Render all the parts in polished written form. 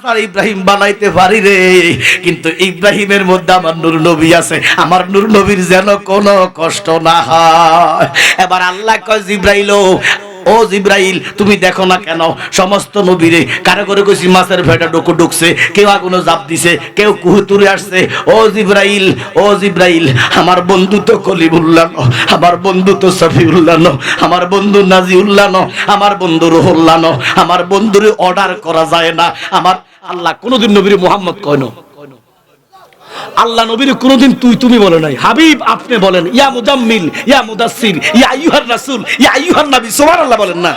আর ইব্রাহিম বানাইতে পারি রে, কিন্তু ইব্রাহিমের মধ্যে আমার নূর নবী আছে, আমার নূর নবীর যেন কোনো কষ্ট না হয়। এবার আল্লাহ কয় জিব্রাইল, ও জিব্রাইল তুমি দেখো না কেন সমস্ত নবীরে কারো করে কইছি মাছের ভেটা ডুকু ঢুকছে, কেউ আগুনে জাপ দিছে, কেউ কুহুতুরে আসছে। ও জিব্রাইল, ও জিব্রাইল, আমার বন্ধু তো কলিমুল্লাহ ন, আমার বন্ধু তো সফিউল্লাহ ন, আমার বন্ধু নাজিউল্লাহ ন, আমার বন্ধু রুহুল্লাহ ন, আমার বন্ধুরে অর্ডার করা যায় না। আমার আল্লাহ কোনদিন নবীরে মুহাম্মদ কয় না, আল্লাহ নবীর কোনদিন তুই তুমি বলে নাই, হাবিব আপনি বলেন, ইয়া মুজাম্মিল, ইয়া মুদাসসির, ইয়া আইয়ুহার রাসূল, ইয়া আইয়ুহান নবী, সুবহানাল্লাহ বলেন না।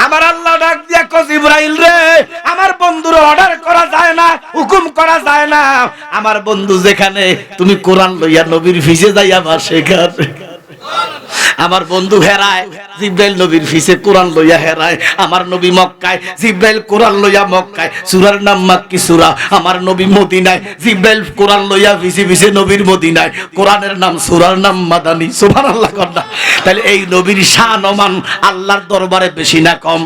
আমার আল্লাহ ডাক দিয়া কয় জিবরাইল রে, আমার বন্ধুর অর্ডার করা যায় না, হুকুম করা যায় না। আমার বন্ধু যেখানে তুমি কোরআন লইয়া নবীর ভিজে যাইয়া বা সেখানে আমার বন্ধু হেরায়, জিব্রাইল নবীর ফিসে কোরআন লইয়া হেরায়। আমার নবী মক্কায়, জিব্রাইল কোরআন লইয়া মক্কায়। সূরার নাম মাক্কি সূরা। আমার নবী মদিনায়, জিব্রাইল কোরআন লইয়া ভিসে ভিসে নবীর মদিনায়। কোরআনের নাম, সূরার নাম মাদানী। সুবহানাল্লাহ কন্যা। তাহলে এই নবীর শান ওমান আল্লাহর দরবারে বেশি না কম?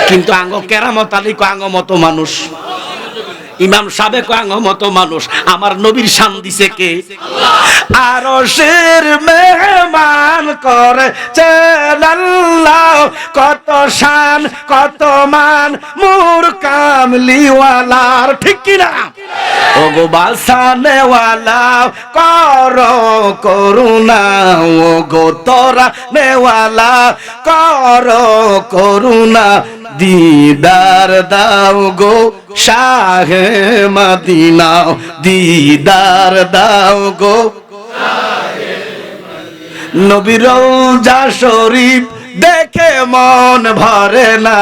কিন্তু আঙ্গ কেরামত আলী কো আঙ্গ মতো মানুষ, ইমাম সাহেব কো আঙ্গ মতো মানুষ। আমার নবীর শান দিছে কে? আরশের মেহমান করেছেন আল্লাহ, কত শান কত মান মোর কামলিওয়ালার, ঠিক কি না? ও গো বাসানেওয়ালা করো করুণা, ও গো তোরা নেওয়ালা করো করুণা, দিদার দাও গো শাহে মদিনা, দিদার দাও গো নবীর রওজা শরীফ দেখে মন ভরে না,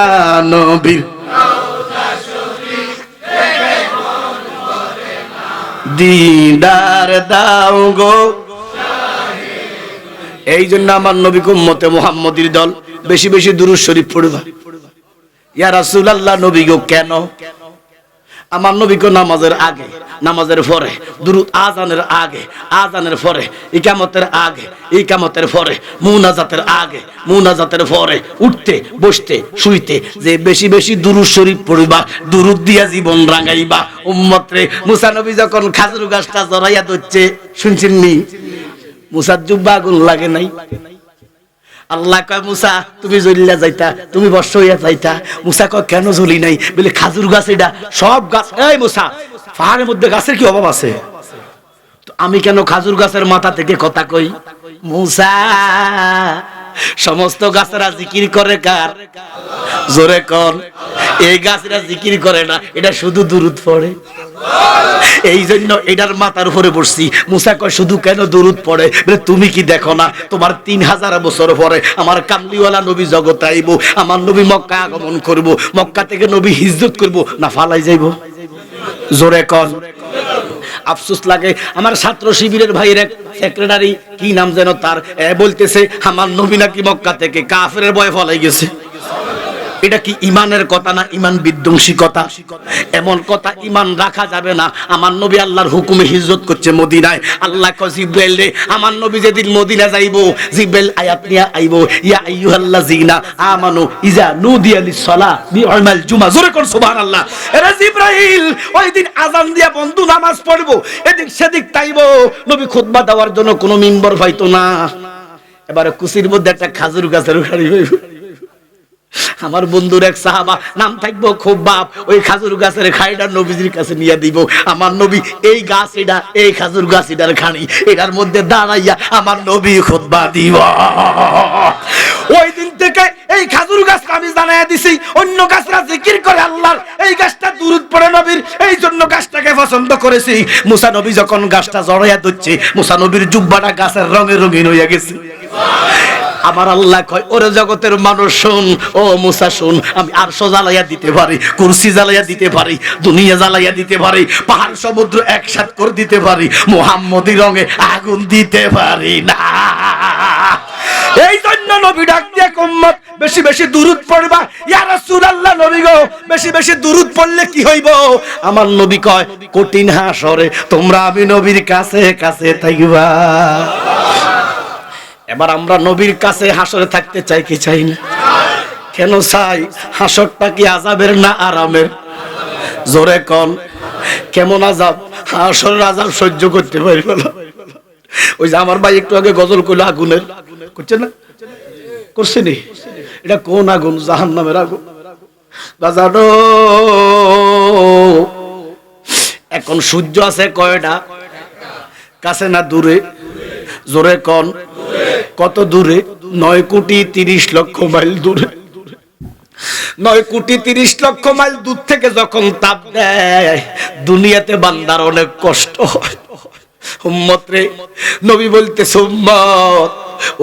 নবীর রওজা শরীফ দেখে মন ভরে না, দিদার দাও গো। এই জন্য আমার নবীকে উম্মতে মুহাম্মদীর দল বেশি বেশি দুরূদ শরীফ পড়বা। ইয়া রাসূলুল্লাহ, নবী গো কেন? আমার নবীকে নামাজের আগে, নামাজের পরে দুরূদ, আযানের আগে, আযানের পরে, ইকামতের আগে, ইকামতের পরে, মুনাজাতের আগে, মুনাজাতের পরে, উঠতে বসতে শুইতে যে বেশি বেশি দুরূদ শরীফ পড়বা, দুরূদ দিয়া জীবন রাঙাইবা। উম্মত রে, মুসা নবী যখন খাজুর গাছটা জড়াইয়া ধরছে, শুনছেন নি? মুসার জুব্বা আগুন লাগে নাই? আল্লাহ কয় মুসা তুমি জ্বলিয়া যাইতা, তুমি বর্ষ হইয়া যাইতা। মুসা কয় কেন জ্বলি নাই? বলে খাজুর গাছ এটা, সব গাছ। এই মুসা, পাহাড়ের মধ্যে গাছের কি অভাব আছে? তো আমি কেন খাজুর গাছের মাথা থেকে কথা কই? মুসা, সমস্ত গাছেরা জিকির করে কার? জোরে কর। এই গাছেরা জিকির করে না, এটা শুধু দুরূদ পড়ে। এই জন্য এটার মাথার উপরে বসছি। মুসা কয় শুধু কেন দুরূদ পড়ে? বলে তুমি কি দেখো না তোমার 3000 বছর পরে আমার কামলিওয়ালা নবী জগতে আইব, আমার নবী মক্কা আগমন করব, মক্কা থেকে নবী হিজরত করব, না ফালাই যাইব? জোরে কর। আফসোস লাগে, আমার ছাত্র শিবিরের ভাইয়ের এক সেক্রেটারি, কি নাম যেন তার, বলতেছে আমার নবী নাকি মক্কা থেকে কাফেরের ভয়ে ফলাই গেছে। এটা কি ইমানের কথা না ইমান বিধ্বংসী কথা? এমন কথা ইমান রাখা যাবে না। আমার নবী আল্লাহর হুকুমে হিজরত করছে মদিনায়। আল্লাহ কয় জিব্রাইল রে, আমার নবী যেদিন মদিনা যাইবো, জিব্রাইল আয়াত নিয়া আইবো, ইয়া আইয়ুহাল্লাযিনা আমানু ইজা নুদিয়া লিস-সালাহ বি'য়াউমিল জুমআহ। জোরে কোন সুবহানাল্লাহ। এরে জিব্রাইল, ওই দিন আযান দিয়া বন্ধু নামাজ পড়বো, এদিক সেদিক তাইবো, নবী খুতবা দেওয়ার জন্য কোনো মিম্বর পাইতো না। এবারে কুসির মধ্যে একটা খাজুর গাছের উঠারি হইব। আমার বন্ধুর এক সাহাবা, নাম থাকবো খুব বাপ, ওই খাজুর গাছের খাইটা নবীজির কাছে নিয়ে দিব। আমার নবী এই গাছ এটা, এই খাজুর গাছ এটার খানি, এটার মধ্যে দাঁড়াইয়া আমার নবী খুতবা দিব। ওই দিন থেকে এই খাজুর গাছ আমি জানাইয়া দিছি, অন্য গাছরা জিকির করে আল্লাহর, এই গাছটা দুরূদ পড়ে নবীর, এই জন্য গাছটাকে পছন্দ করেছি। মুসা নবী যখন গাছটা জড়াইয়া ধরছে, মুসা নবীর জুব্বাটা গাছের রঙে রঙিন হইয়া গেছে। আমার আল্লাহ কয় ওরে জগতের মানুষ শোন, ও মুসা শোন, আমি আরশ জ্বালাইয়া দিতে পারি, কুরসি জ্বালাইয়া দিতে পারি, দুনিয়া জ্বালাইয়া দিতে পারি, পাহাড় সমুদ্র একসাথ করে দিতে পারি, মুহাম্মদী রঙে আগুন দিতে পারি না। এই জন্য নবী ডাক দিয়ে উম্মত বেশি বেশি দুরূদ পড়বা। ইয়া রাসূলুল্লাহ, নবী গো বেশি বেশি দুরূদ পড়লে কি হইব? আমার নবী কয় কঠিন হাসরে তোমরা আমি নবীর কাছে কাছে থাকবা। এবার আমরা নবীর কাছে হাসরে থাকতে চাই কি চাই না? কেন চাই? হাসরটা কি আযাবের না আরামের? জোরে কোন কেমন আযাব হাসরের আযাব সহ্য করতে পারবে না ওই যে আমার ভাই একটু আগে গজল কইলো আগুনের করছে না করছে নি এটা কোন আগুন জাহান্নামের আগুন বাজানো এখন সূর্য আছে কয়টা কাছে না দূরে জোরে কোন কত দূরে 9,30,00,000 মাইল দূরে 9,30,00,000 মাইল দূর থেকে যখন তাপ দেয় দুনিয়াতে বান্দার অনেক কষ্ট হয় উম্মত রে নবী বলতেছে উম্মত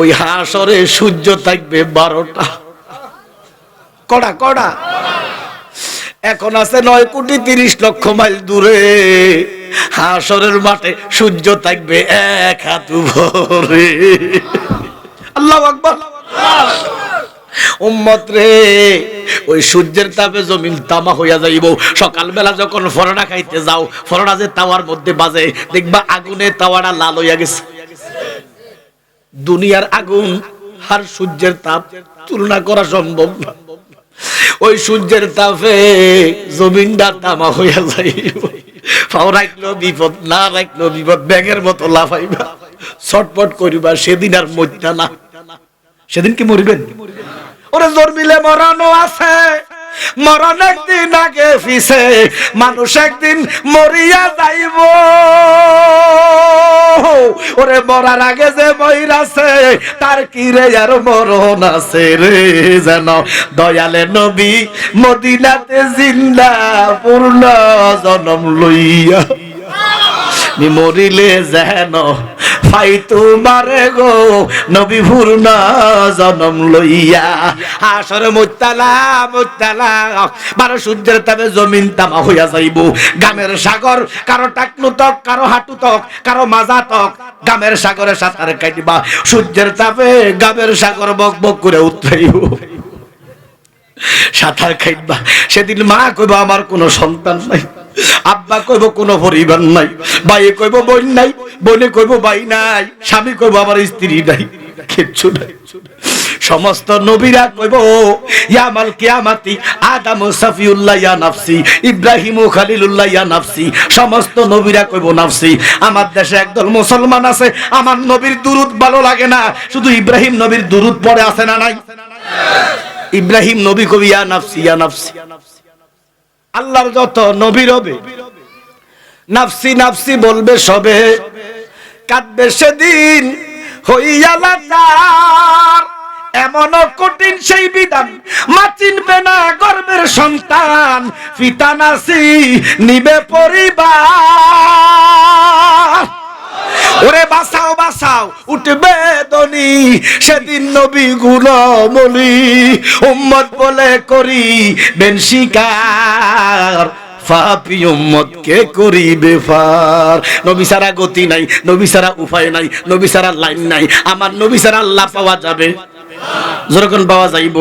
ওই হাসরে সূর্য থাকবে 12টা কড়া কড়া এখন আছে 9,30,00,000 মাইল দূরে হাসরের মাঠে সূর্য থাকবে 1 হাত উপরে আল্লাহু আকবার উম্মত রে ওই সূর্যের তাপে জমিন তামা হইয়া যাইব সকালবেলা যখন ফরোনা খাইতে যাও ফরোনা যে তাওয়ার মধ্যে বাজে দেখবা আগুনে তাওয়াটা লাল হইয়া গেছে দুনিয়ার আগুন আর সূর্যের তাপ তুলনা করা সম্ভব না ওই সূর্যের তাপে জমিনটা তামা হইয়া যাইব পাও রাখলো বিপদ না রাখলো বিপদ ব্যাগের মতো লাফাইবা ছটপট করিবা সেদিন আর মরতা না সেদিন কি মরিবেন ওরে জোর মিলে মরানো আছে মরণ একদিন আগে পিছে মানুষ একদিন মরিয়া যাইব ওরে মরার আগে যে মইরাছে তার কি রে আর মরণ আছে রে যেন দয়ালে নবী মদিনাতে জিন্দা পূর্ণ জন্ম লইয়া মরিলে যেন পাই তোমারে গো নবী পূর্ণ জন্ম লইয়া হাসরে মুত্তালা মুত্তালা 12 সূর্যের তাপে জমিন তামা হইয়া যাইব গামের সাগর কারো টাকলু তক কারো হাঁটু তক কারো মাজা তক গামের সাগরে সাঁতার কাটিবা সূর্যের তাপে গামের সাগর বক বক করে উঠতেইব সাঁতার কাটবা সেদিন মা কইবা আমার কোনো সন্তান নাই আব্বা কইব কোনো পরিবার নাই ভাই কইব বোন নাই বোনে কইব ভাই নাই স্বামী কইব আমার স্ত্রী নাই কিচ্ছু নাই সমস্ত নবীরা কইব ইয়া মাল কিয়ামতি আদম সাফিউল্লাহ ইয়া নাফসি ইব্রাহিম খলিলুল্লাহ ইয়া নাফসি সমস্ত নবীরা কইব নাফসি আমার দেশে একদল মুসলমান আছে আমার নবীর দুরূদ ভালো লাগে না শুধু ইব্রাহিম নবীর দুরূদ পড়ে আছে না নাই ইব্রাহিম নবী কবি ইয়া নাফসি ইয়া নাফসি আল্লাহর যত নবী রবে নাফসি নাফসি বলবে সবে কাঁদবে সেদিন হইয়া লাচার এমন কঠিন সেই বিধান মা চিনবে না গর্ভের সন্তান পিতা নাসি নিবে পরিবার ওরে বাঁচাও বাঁচাও উঠবে দনি সেদিন নবী গুলামলি উম্মত বলে করি বেন শিকার পাপী উম্মত কে করিবে পার নবী ছাড়া গতি নাই নবী ছাড়া উপায় নাই নবী ছাড়া লাইন নাই আমার নবী ছাড়া আল্লাহ পাওয়া যাবে যখন পাওয়া যাইব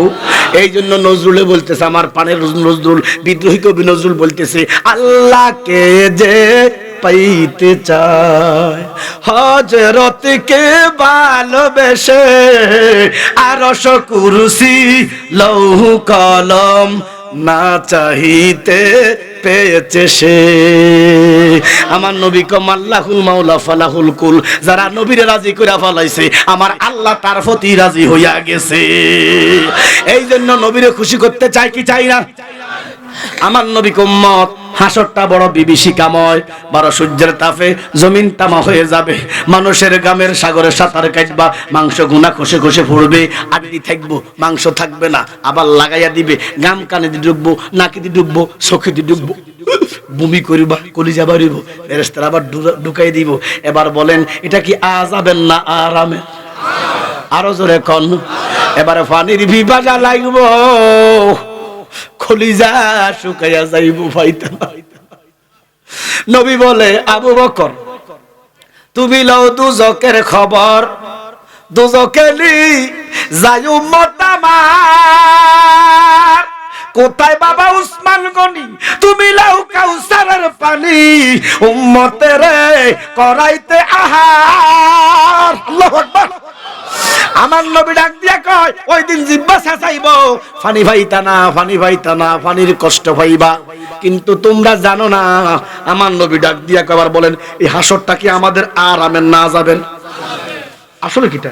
এই জন্য নজরুলে বলতেছে আমার পানের নজরুল বিদ্রোহী কবি নজরুল বলতেছে আল্লাহকে যে পাইতে চায় হযরতকে ভালোবেসে আরশ কুরসি লৌহ কলম না চাহিতে পেয়েছে সে আমার নবী কমাল্লাহুল মাওলা ফালাহুল কুল যারা নবীরে রাজি কইরা ফলাইছে আমার আল্লাহ তার প্রতি রাজি হইয়া গেছে এই জন্য নবীরে খুশি করতে চাই কি চাই না আমার নবী উম্মত হাসরটা বড় বিভীষিকাময় 12 সূর্যের তাপে জমিন তামা হয়ে যাবে মানুষের গামের সাগরে সাঁতার কাটবা মাংস গুনা খসে খসে পড়বে আড্ডি থাকবো মাংস থাকবে না আবার লাগাইয়া দিবে গাম কানে দিয়ে ঢুকবো নাকি দিয়ে ঢুকবো চোখে দিয়ে ঢুকবো বমি করিবা কলিজা বাড়িব ফেরেশতারা আবার ঢুকাই দিব এবার বলেন এটা কি আযাবেন না আরামের আরো জোরে কোন এবারে পানির বিভাজা লাগবো কলিজা শুকাইয়া যাইব ভাইতা নবী বলে আবু বকর তুমি লও দুজকের খবর দুজকেলি যাই উম্মত আমার কোথায় বাবা উসমান গনি তুমি লও কাউসারের পানি উম্মতের করাইতে আহার আল্লাহু আকবার আমার নবী ডাক দিয়া কয় ওই দিন জিহ্বা ছাঁচাইবো, পানি পাইতা না, পানি পাইতা না, পানির কষ্ট পাইবা। কিন্তু তোমরা জানো না, আমার নবী ডাক দিয়া কবার বলেন এই হাসরটা কি আমাদের আরামের না যাবেন? আসলে কিটা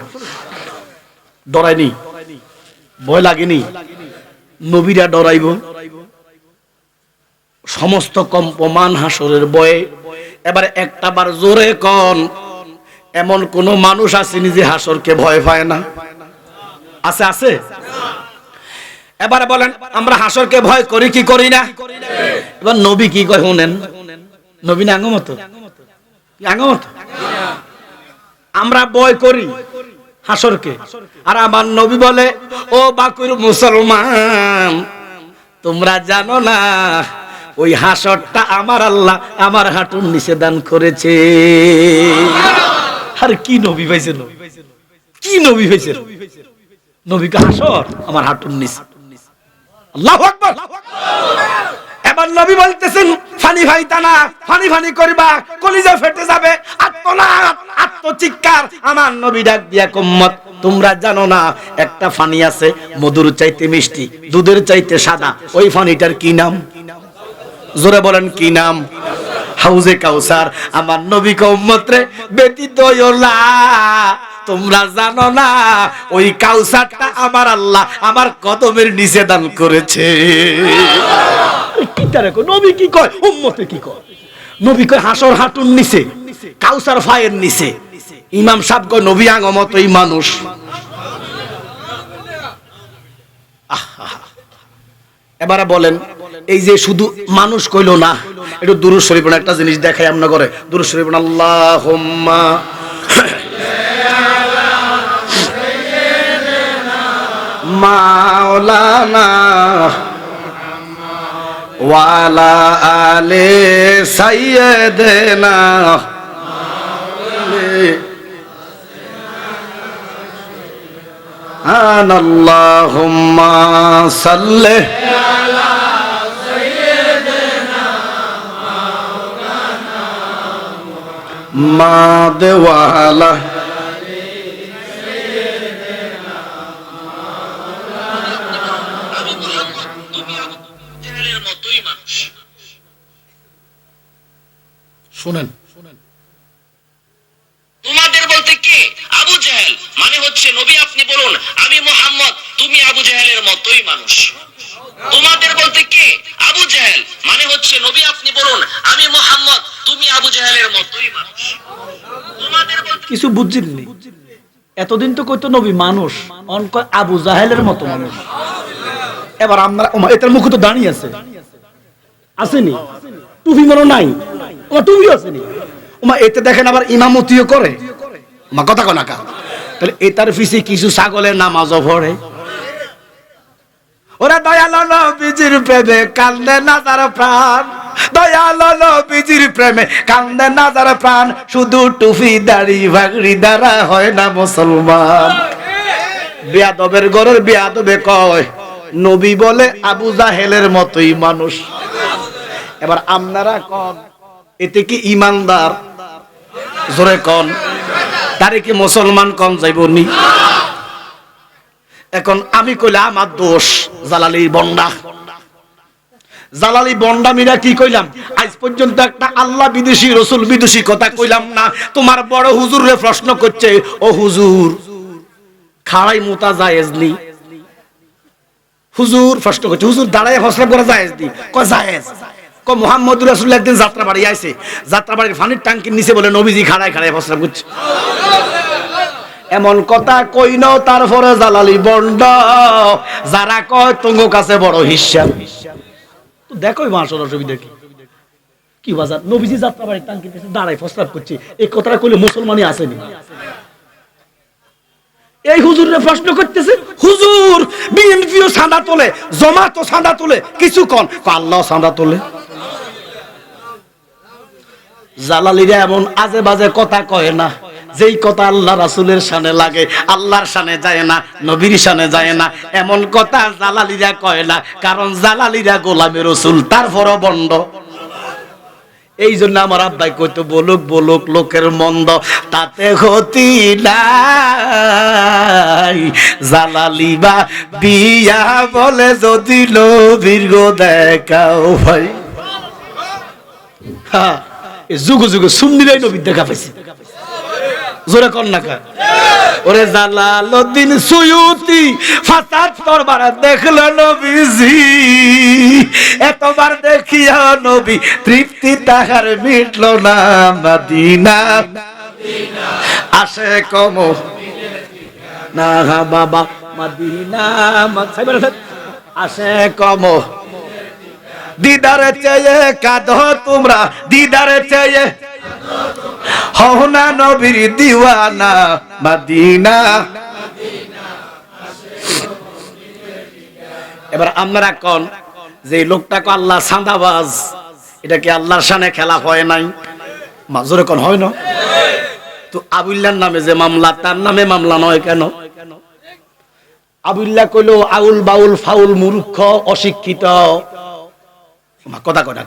ডরায়নি, ভয় লাগেনি? নবীরা ডরাইব সমস্ত কম্পমান হাসরের ভয়ে। এবার একটা বার জোরে কোন, এমন কোন মানুষ আসেনি যে হাসরকে ভয় পায় না? আছে আছে? এবারে বলেন আমরা হাসরকে ভয় করি কি করি না? এবার নবী কি কয় শুনেন, নবী না আঙ্গমত আঙ্গমত আমরা ভয় করি হাসরকে। আর আমার নবী বলে ও বাকুর মুসলমান, তোমরা জানো না ওই হাসরটা আমার আল্লাহ আমার হাঁটুর নিচে দান করেছে। আর কি নবী পাইছে, কি নবী পাইছে? নবীকে হাসর আমার হাঁটুর নিচে। আল্লাহু আকবার। এবার নবী বলতেছেন ফানি ভাইতা না, ফানি ফানি করবা, কলিজা ফেটে যাবে, আত্মনাদ আত্মচিৎকার। আমার নবী ডাক দিয়া উম্মত তোমরা জানো না একটা ফানি আছে মধুর চাইতে মিষ্টি, দুধের চাইতে সাদা, ওই ফানিটার কি নাম? জোরে বলেন কি নাম? হাউজে কাউসার। আমার নবী কে উম্মত রে ব্যতীত হইলা, তোমরা জানো না ওই কাউসারটা আমার আল্লাহ আমার কদমের নিচে দান করেছে। নবী কি কয়, উম্মতে কি কয়? নবী কয় হাসর হাঁটুর নিচে, কাউসার ফায়ের নিচে। ইমাম সাহেব কয় নবী আঙ্গমতই মানুষ। এবারে বলেন এই যে শুধু মানুষ কইলো না, একটু দুরূদ শরীফ একটা জিনিস দেখাই আমরা করে। দুরূদ শরীফ আল্লাহুম্মা মাওলানা ওয়ালা আলে সাইয়্যিদিনা আল্লাহুম্মা সাল্লি আলা সাইয়্যিদিনা মাওলানা মাদ ওয়ালা শুনেন, তোমাদের বলতে কে? আবু জাহেল মানে হচ্ছে নবী আপনি বলুন আমি মুহাম্মদ, তুমি আবু জাহেলের মতোই মানুষ। তোমাদের বলতে কে? আবু জাহেল মানে হচ্ছে নবী আপনি বলুন আমি মুহাম্মদ, তুমি আবু জাহেলের মতোই মানুষ। তোমাদের বলতে কিছু বুঝছেননি? এতদিন তো কইতো নবী মানুষ, অন কয় আবু জাহেলের মতো মানুষ। এবার আমরা এটার মুখে তো দাঁড়িয়ে আছে, আসেনি? টুপি মনে নাই, ওমা টুপি আসেনি। ওমা এতে দেখেন আবার ইমামতিও করে, মা কথা কনা কা। তাহলে এটার পিছে কিছু ছাগলের নামাজও পড়ে। ওরা দয়ালো নবীজির প্রেমে কান্দে না তার প্রাণ, দয়ালো নবীজির প্রেমে কান্দে না তার প্রাণ। শুধু টুপি দাড়ি ভাগড়ি দ্বারা হয় না মুসলমান। বেয়াদবের ঘরের বেয়াদবে কয় নবী বলে আবু জাহেলের মতোই মানুষ। এবার আপনারা কোন এতে কি ইমানদার? জোরে কোন তারে কি মুসলমান কোন যাইবনি? এখন আমি কইলাম আমার দোষ জালালি বন্ডা, জালালি বন্ডামিরা কি কইলাম? আজ পর্যন্ত একটা আল্লাহ বিদেশি রসুল বিদেশি কথা কইলাম না। তোমার বড় হুজুরে প্রশ্ন করছে ও হুজুর খাড়াই মোতা জায়েজ নি? হুজুর প্রশ্ন করছে হুজুর দাঁড়ায় হসলা করা জায়েজ নি? কয় জায়েজ। কয় মুহাম্মদুর রাসূলুল্লাহ একদিন যাত্রা বাড়ি আইছে, যাত্রা বাড়ির পানির ট্যাঙ্কির নিচে বলে নবীজি খাড়ায় খাড়ায় হসলা করছে। এমন কথা কই নাও তারপরে জালালি বন্ড যারা কয় তোমার কাছে বড় হিসাব। তো দেখোই মাসর অসুবিধা কি? কি বাজার নবীজি যাত্রা বাড়ির ট্যাঙ্কির নিচে দাঁড়ায় প্রস্তাব করছে, এই কথাটা কইলে মুসলমানই আসেনি। এই হুজুরে প্রশ্ন করতেছে হুজুর বিএনপিও চাঁদা তোলে, জামাতও চাঁদা তোলে, কিছু কোন? আল্লাহ চাঁদা তোলে। জালালিরা এমন আজে বাজে কথা কয় না, যেই কথা আল্লাহ রাসূলের শানে লাগে আল্লাহর শানে যায় না, নবীর শানে যায় না, এমন কথা জালালিরা কয় না। কারণ জালালিরা গোলামে রাসূল, তারপরও বন্ড। এই জন্য আমার আব্বাই কইতো বলুক বলুক লোকের মন্দ, তাতে ক্ষতি নাই। জালালিবা বিয়া বলে যদি নবীর গো দেখাও ভাই। হ্যাঁ, যুগ যুগে সুন্নিরাই নবীর দেখা পাইছে। জোরে কর না কা। ওরে জালালউদ্দিন সুয়ুতি ৭৫ বার দেখলো নবীজি, এতবার দেখিয়া নবী তৃপ্তি তাহার মিটলো না। মদিনা আসে কম না বাবা, মদিনা আসে কম। দিদারে চেয়ে কাঁদো তোমরা, দিদারে চেয়ে হও না নবীর দিওয়ানা। মদিনা এবার আপনারা কোন যে লোকটাকে আল্লাহ সান্দাবাজ, এটা কি আল্লাহর শানে খেলা হয় নাই? মাজুরে কোন হয় না? তো আবুল্লাহর নামে যে মামলা, তার নামে মামলা নয় কেন? আবুল্লাহ কইলো আউল বাউল ফাউল মূর্খ অশিক্ষিত। কথা কথা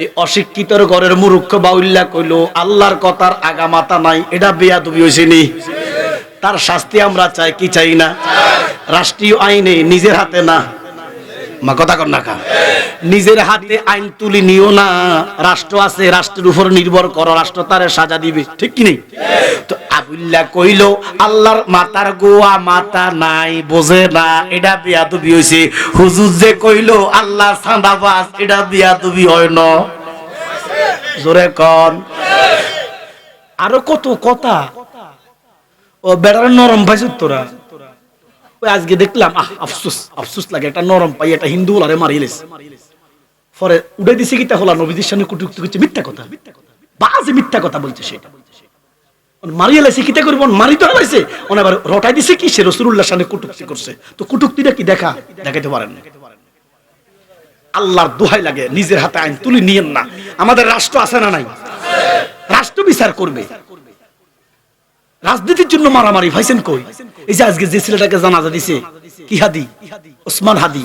এই অশিক্ষিতর ঘরের মূর্খ বাউল্লাহ কইলো আল্লাহর কথার আগামাতা নাই, এটা বেয়াদবি হইছে নি? তার শাস্তি আমরা চাই কি চাই না? রাষ্ট্রীয় আইনে নিজের হাতে না, মা কথা কর না কা, নিজের হাতে আইন তুলি নিও না। রাষ্ট্র আছে, রাষ্ট্রের উপর নির্ভর করো, রাষ্ট্র তারে সাজা দিবে, ঠিক কি নেই? তো আবুল্লাহ কইলো আল্লাহর মাতার গোয়া মাতা নাই, বোঝে না, এটা বেয়াদবি হইছে। হুজুর যে কইলো আল্লাহ সান্দাবাজ, এটা বেয়াদবি হয় না? জোরে কোন। আরো কত কথা ও বেড়ার নরম পাইছ তোরা। ওই আজকে দেখলাম আফসোস আফসোস লাগে, একটা নরম পাই একটা হিন্দু ওলারে মারিয়েছে, পরে উড়ে দিছে কি তা হলা নবীদের সামনে কটূক্তি করছে, মিথ্যা কথা, বাজে মিথ্যা কথা বলছে। সেটা মারিয়ে লাইছে, কিতা করব, মারি তো লাইছে, ওনা আবার রটাই দিছে কি সে রাসূলুল্লাহর সামনে কটূক্তি করছে। তো কটূক্তিটা কি দেখাইতে পারেন না? আল্লাহর দোহাই লাগে নিজের হাতে আইন তুলি নিয়েন না। আমাদের রাষ্ট্র আছে না নাই? রাষ্ট্র বিচার করবে। রাজনীতির জন্য মারামারি ভাইছেন কই? এই যে আজকে যে ছেলেটাকে জানাজা দিছে, কি হাদি, ওসমান হাদি,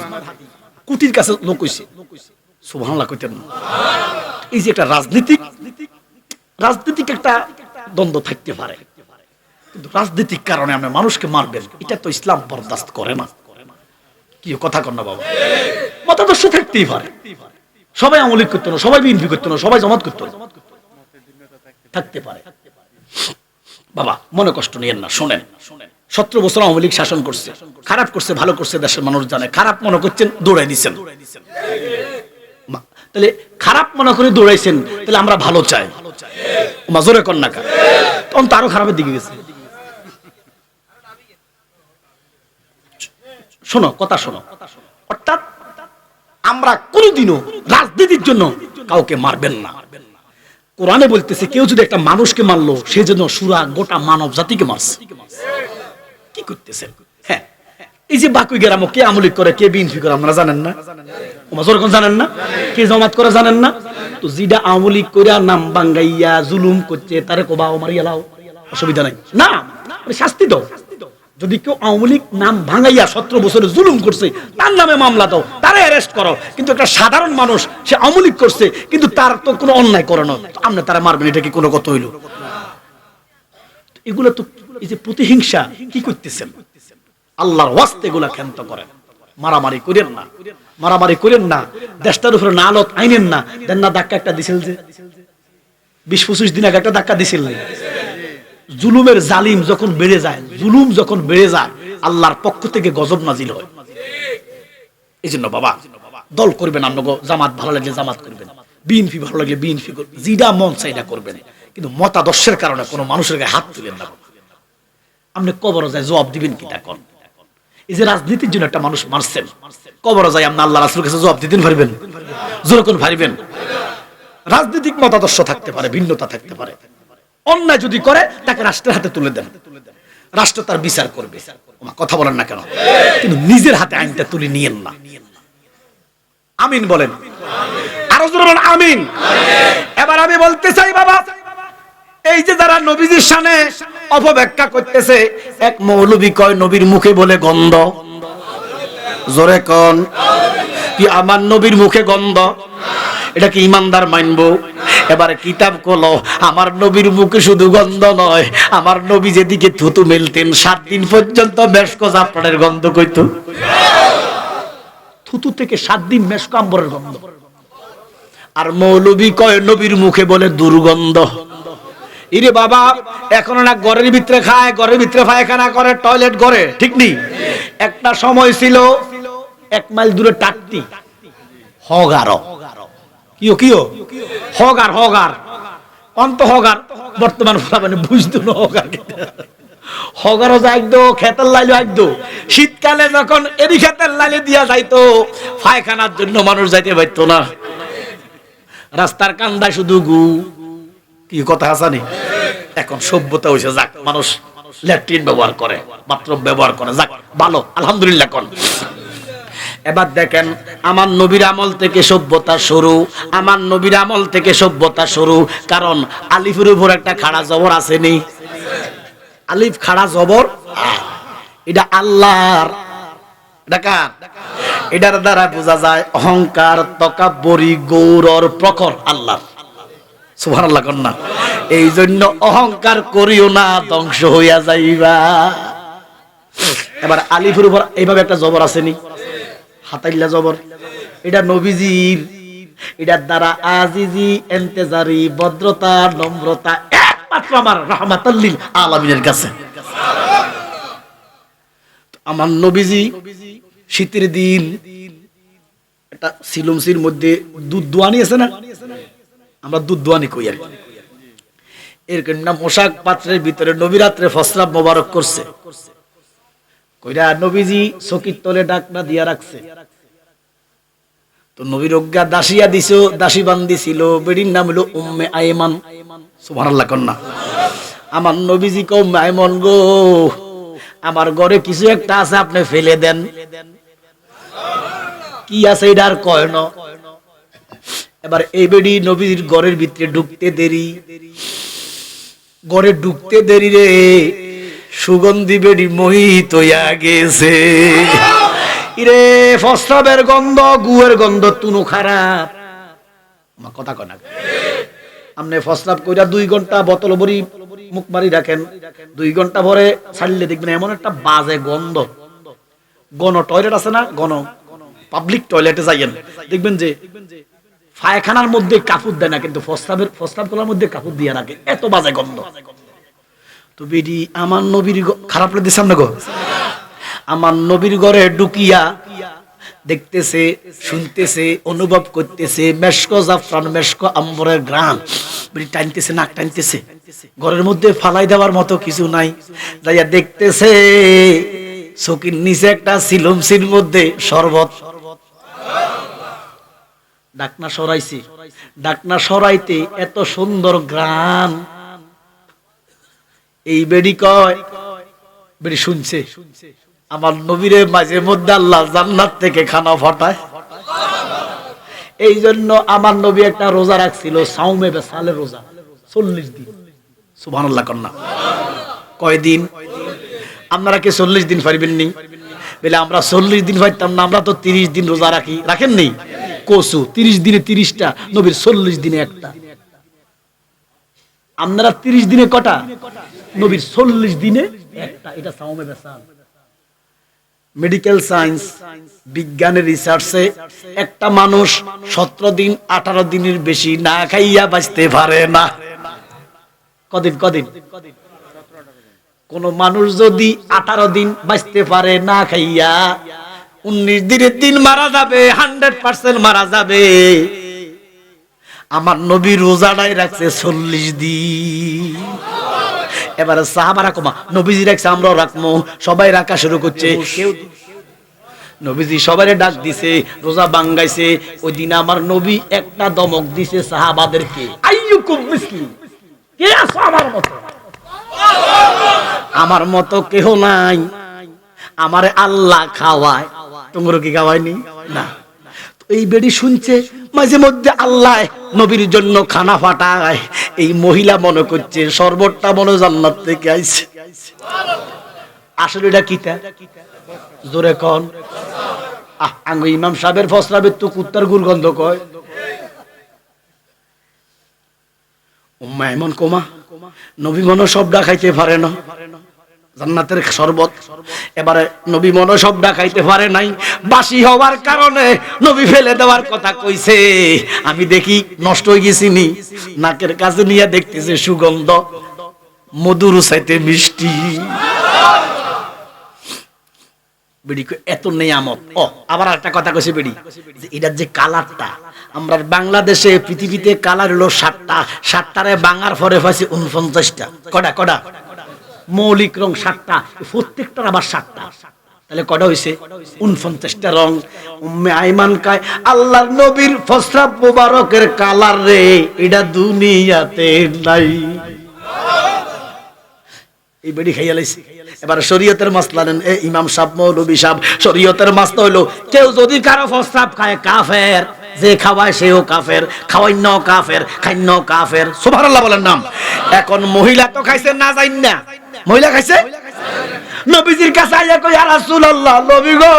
কুটির কাছে লোক হইছে, সুবহানাল্লাহ কইতেন না। এই যে একটা রাজনীতিক একটা দ্বন্দ্ব থাকতে পারে, কিন্তু রাজনীতিক কারণে আপনি মানুষকে মারবেন, এটা তো ইসলাম বরদাস্ত করে না। কি কথা কর না বাবা, মতাদর্শ থাকতেই পারে। সবাই আওয়ামী লীগ করতো না, সবাই বিএনপি করতো না, সবাই জামাত করতো না, থাকতে পারে। বাবা মনে কষ্ট নিয়েন না, শোনেন। 17 বছর আওয়ামী লীগ শাসন করছে, খারাপ করছে ভালো করছে দেশের মানুষ জানে। খারাপ মনে করছেন, দৌড়াই দিচ্ছেন। তাহলে খারাপ মনে করে দৌড়াইছেন, তাহলে আমরা ভালো চাই, মাজরে কন্যা কা, তখন তো আরো খারাপের দিকে গেছে। শোনো কথা শোনো, অর্থাৎ আমরা কোনোদিনও রাজনীতির জন্য কাউকে মারবেন না। কোরআনে বলতেছে কেউ যদি একটা মানুষকে মারলো, সে জন্য সুরা গোটা মানব জাতিকে মারছে। কি করতেছেন? হ্যাঁ, এই যে বাকুই গ্রাম কে আমলিক করে, কে বিএনপি করে আপনারা জানেন না? ওমাজরকন জানেন না? কে জামাত করে জানেন না? তো যেটা আমলিক করে নাম বাঙ্গাইয়া জুলুম করছে, তারে কোবাও মারিয়া লাও, অসুবিধা নাই না, শাস্তি দাও। যদি কেউ আওয়ামী লীগ নাম ভাঙাইয়া 17 বছরে জুলুম করছে, তার নামে মামলা দাও, তারে অ্যারেস্ট করো। কিন্তু একটা সাধারণ মানুষ, সে আওয়ামী লীগ করছে কিন্তু তার তো কোনো অন্যায় করে না, আপনি তারা মারবেন, এটা কি কোনো কথা হইল? এগুলো তো এই যে প্রতিহিংসা কি করতেছেন, আল্লাহর ওয়াস্তে এগুলা ক্ষান্ত করেন। মারামারি করেন না, মারামারি করেন না, দেশটার উপরে না আলত আইনেন না। দেন না ধাক্কা একটা দিছিল যে 20-25 দিন আগে একটা ধাক্কা দিছিল। জুলুমের জালিম যখন বেড়ে যায়, জুলুম যখন বেড়ে যায়, আল্লাহর পক্ষ থেকে গজব নাজিল হয়। এই জন্য বাবা দল করবেন, আপনাকে জামাত ভালো লাগলে জামাত করবেন, বিএনপি ভালো লাগলে বিএনপি করবেন, যেটা মন চাই এটা করবেন, কিন্তু মতাদর্শের কারণে কোনো মানুষের গায়ে হাত তুলেন না। আপনি কবরে যায় জবাব দিবেন কি তা কর। এই যে রাজনীতির জন্য একটা মানুষ মারছেন, কবরে যায় আপনি আল্লাহ রাসূলের কাছে জবাব দিতেন পারবেন? যেরকম পারবেন। রাজনৈতিক মতাদর্শ থাকতে পারে, ভিন্নতা থাকতে পারে, অন্যায় যদি করে তাকে রাষ্ট্রের হাতে তুলে দেন, রাষ্ট্র তার বিচার করবে। কথা বলেন না কেন? কিন্তু নিজের হাতে আইনটা তুলে নিয়েন না। আমিন বলেন, আরো জোরে বলেন আমিন। এবার আমি বলতে চাই বাবা, এই যে যারা নবীজির শানে অপব্যাখ্যা করতেছে, এক মৌলবী কয় নবীর মুখে বলে গন্ধ, জোরে কোন কি আমার নবীর মুখে গন্ধ? এটা কি ইমানদার মানবো? এবারে কিতাব খোলো, আমার নবীর মুখে শুধু গন্ধ নয়, আমার নবী যেদিকে থুতু মেলতেন 7 দিন পর্যন্ত মেশক জাফরানের গন্ধ কইতো। থুতু থেকে 7 দিন মেশক আম্বরের গন্ধ। আর মৌলবী কয় নবীর মুখে বলে দুর্গন্ধ। ইরে বাবা, এখন না ঘরের ভিতরে খায়, ঘরের ভিতরে পায়খানা করে, টয়লেট করে, ঠিক নেই? একটা সময় ছিল 1 মাইল দূরে টাকতি হগার, কিও হগার অন্ত হগার, বর্তমান মানে বুঝতো না হগার। হগারও যাইতো, খেতের লাইলে আইতো। শীতকালে যখন এরি খেতের লাইলে দিয়া যাইতো, পায়খানার জন্য মানুষ যাইতে পারতো না। রাস্তার কান্দায় শুধু গু, কি কথা আসানি? এখন সভ্যতা হয়েছে, যাক মানুষ ল্যাট্রিন ব্যবহার করে, বাথরুম ব্যবহার করে, যাক ভালো, আলহামদুলিল্লাহ। কোন এবার দেখেন, আমার নবীর আমল থেকে সভ্যতা শুরু, আমার নবীর আমল থেকে সভ্যতা শুরু। কারণ আলিফের উপর একটা খাড়া জবর আসেনি? আলিফ খাড়া জবর, এটা আল্লাহর, এটা কার? এটার দ্বারা বোঝা যায় অহংকার, তকাব্বুরি, গৌরর প্রখর আল্লাহ। সুবহানাল্লাহ কন্যা। এই জন্য অহংকার করিও না, ধ্বংস হইয়া যাইবা। এবার আলিফের উপর এইভাবে একটা জবর আসেনি? হাতাইল্লা জবর, এটা নবীজির। এটার দ্বারা আজিজি, ইন্তেজারি, ভদ্রতা, নম্রতা একমাত্র আমার রাহমাতাল লিল আলামিনের কাছে। আমার নবীজি শীতের দিন একটা সিলুমসির মধ্যে দুধ দোয়ানি আছে না, আমরা দুধ দোয়ানি কই আর, এরকম না পোশাক পাত্রের ভিতরে নবী রাত্রে ফসলাপ মোবারক করছে। কইরা নবীজি চকির তলে ডাকনা দিয়া রাখছে। তো নবীর অজ্ঞা দাসিয়া দিছো, দাসী বান্দি ছিল, বেড়ির নাম হলো উম্মে আয়মান। সুবহানাল্লাহ কন্যা। আমার নবীজি কও, উম্মে আয়মান গো, আমার ঘরে কিছু একটা আছে, আপনি ফেলে দেন। কি আছে এটা আর কয় না। এবার এই বেড়ি নবীর ঘরের ভিতরে ঢুকতে দেরি, ঘরে ঢুকতে দেরি রে, সুগন্ধি বেড়ি মোহিত হইয়া গেছে। ইরে ফসলাবের গন্ধ, গুয়ের গন্ধ তুনো খারাপ। আমার কথা কয় না? আপনি ফসলাপ কইরা 2 ঘন্টা বোতল ভরি মুখ মারি রাখেন, 2 ঘন্টা পরে ছাড়লে দেখবেন এমন একটা বাজে গন্ধ। গণ টয়লেট আছে না, গণ পাবলিক টয়লেটে যাইয়েন, দেখবেন যে পায়খানার মধ্যে কাপড় দেয় না, কিন্তু ফসলাপ কলার মধ্যে কাপড় দিয়ে রাখে, এত বাজে গন্ধ। তো বেডি আমার নবীর খারাপ লাগে সামনে গো, আমার নবীর ঘরে ঢুকিয়া দেখতেছে, শুনতেছে, অনুভব করতেছে মেশক জাফরান, মেশক আম্বরের ঘ্রাণ বেডি টানতেছে, নাক টানতেছে। ঘরের মধ্যে ফালাই দেওয়ার মতো কিছু নাই। যাইয়া দেখতেছে চকির নিচে একটা সিলুমসির মধ্যে শরবত। ডাকনা সরাইছে, ডাকনা সরাইতে এত সুন্দর ঘ্রাণ। এই বেডি কয়, বেডি শুনছে আমার নবীরে মাঝে মধ্যে আল্লাহ জান্নাত থেকে খানা ফাটায়। এই জন্য আমার নবী একটা রোজা রাখছিল, সাউমে বেসালের রোজা, 40 দিন। সুবহানাল্লাহ কন্যা। কয়দিন? আপনারা কি 40 দিন পারবেন নি? বলে আমরা 40 দিন পারতাম না, আমরা তো 30 দিন রোজা রাখি। রাখেন নি? কসু 30 দিনে 30টা, নবীর 40 দিনে একটা। আপনারা 30 দিনে কটা? নবীর 40 দিনে একটা। এটা সাউমে বেসাল। মেডিকেল সায়েন্স, বিজ্ঞানের রিসার্চে একটা মানুষ 17 দিন 18 দিনের বেশি না খাইয়া বাঁচতে পারে না। কদিন? কোন মানুষ যদি 18 দিন বাঁচতে পারে না খাইয়া, 19 দিনের দিন মারা যাবে, 100% মারা যাবে। আমার নবী রোজাটাই রাখছে 40 দিন। এবারে সাহাবারা কমা, নবীজি রাখছে আমরাও রাখবো, সবাই রাখা শুরু করছে। নবীজি সবাই ডাক দিছে, রোজা ভাঙ্গাইছে। ওই দিন আমার নবী একটা দমক দিছে সাহাবাদেরকে, আইয়ুকুম মিসলি, কে আছো আমার মতো? আমার মতো কেহ নাই, আমারে আল্লাহ খাওয়ায়, তোমরা কি খাওয়ায়নি? না। এই বেডি শুনছে মাঝে মধ্যে আল্লাহ নবীর জন্য খানা ফাটায়। এই মহিলা মনে করছে শরবতটা মনে জান্নাত থেকে আইছে। আসলে এটা কিটা? জোরে কোন? আঙ্গ ইমাম সাহেবের ফসলাবের তো কুত্তার গুরগন্ধ কয়। উম্মে আইমান কোমা, নবী মনে সব ডাকাইতে পারে না, জান্নাতের শরবত। এবারে নবী মনে সব ডাকাইতে পারে নাই, বাসি হওয়ার কারণে নবী ফেলে দেওয়ার কথা কইছে। আমি দেখি নষ্ট হয়ে গেছিনি, নাকের কাছে নিয়ে দেখতেছে সুগন্ধ, মধুর চাইতে মিষ্টি। বেড়ি এত নিয়ামত। ও আবার একটা কথা কইছে বেড়ি, যে এটার যে কালারটা, আমরা বাংলাদেশে পৃথিবীতে কালার হলো 7টা, 7টারে বাঙার পরে পাইছে 49টা। কটা কটা মৌলিক রং 7টা, প্রত্যেকটার আবার 7টা, তাহলে কটা হইছে 49টা রং। উম্মে আইমান কয় আল্লাহর নবীর প্রস্রাব মোবারকের কালার রে, এটা দুনিয়াতে নাই। এই বেড়ি খাইয়া লাইছে। এবার শরীয়তের মাসলা নেন, এ ইমাম সাহেব, মৌলভী সাহেব, শরীয়তের মাসলা হইলো কেউ যদি কারো প্রস্রাব খায় কাফের, যে খাওয়ায় সেও কাফের, খাওয়াইন্য কাফের, খাইন্য কাফের। সুবহানাল্লাহ বলেন নাম। এখন মহিলা তো খাইছে না জাইন না, মহিলা খাইছে, নবীজির কাছে আইয়া কই ইয়া রাসূলুল্লাহ, নবী গো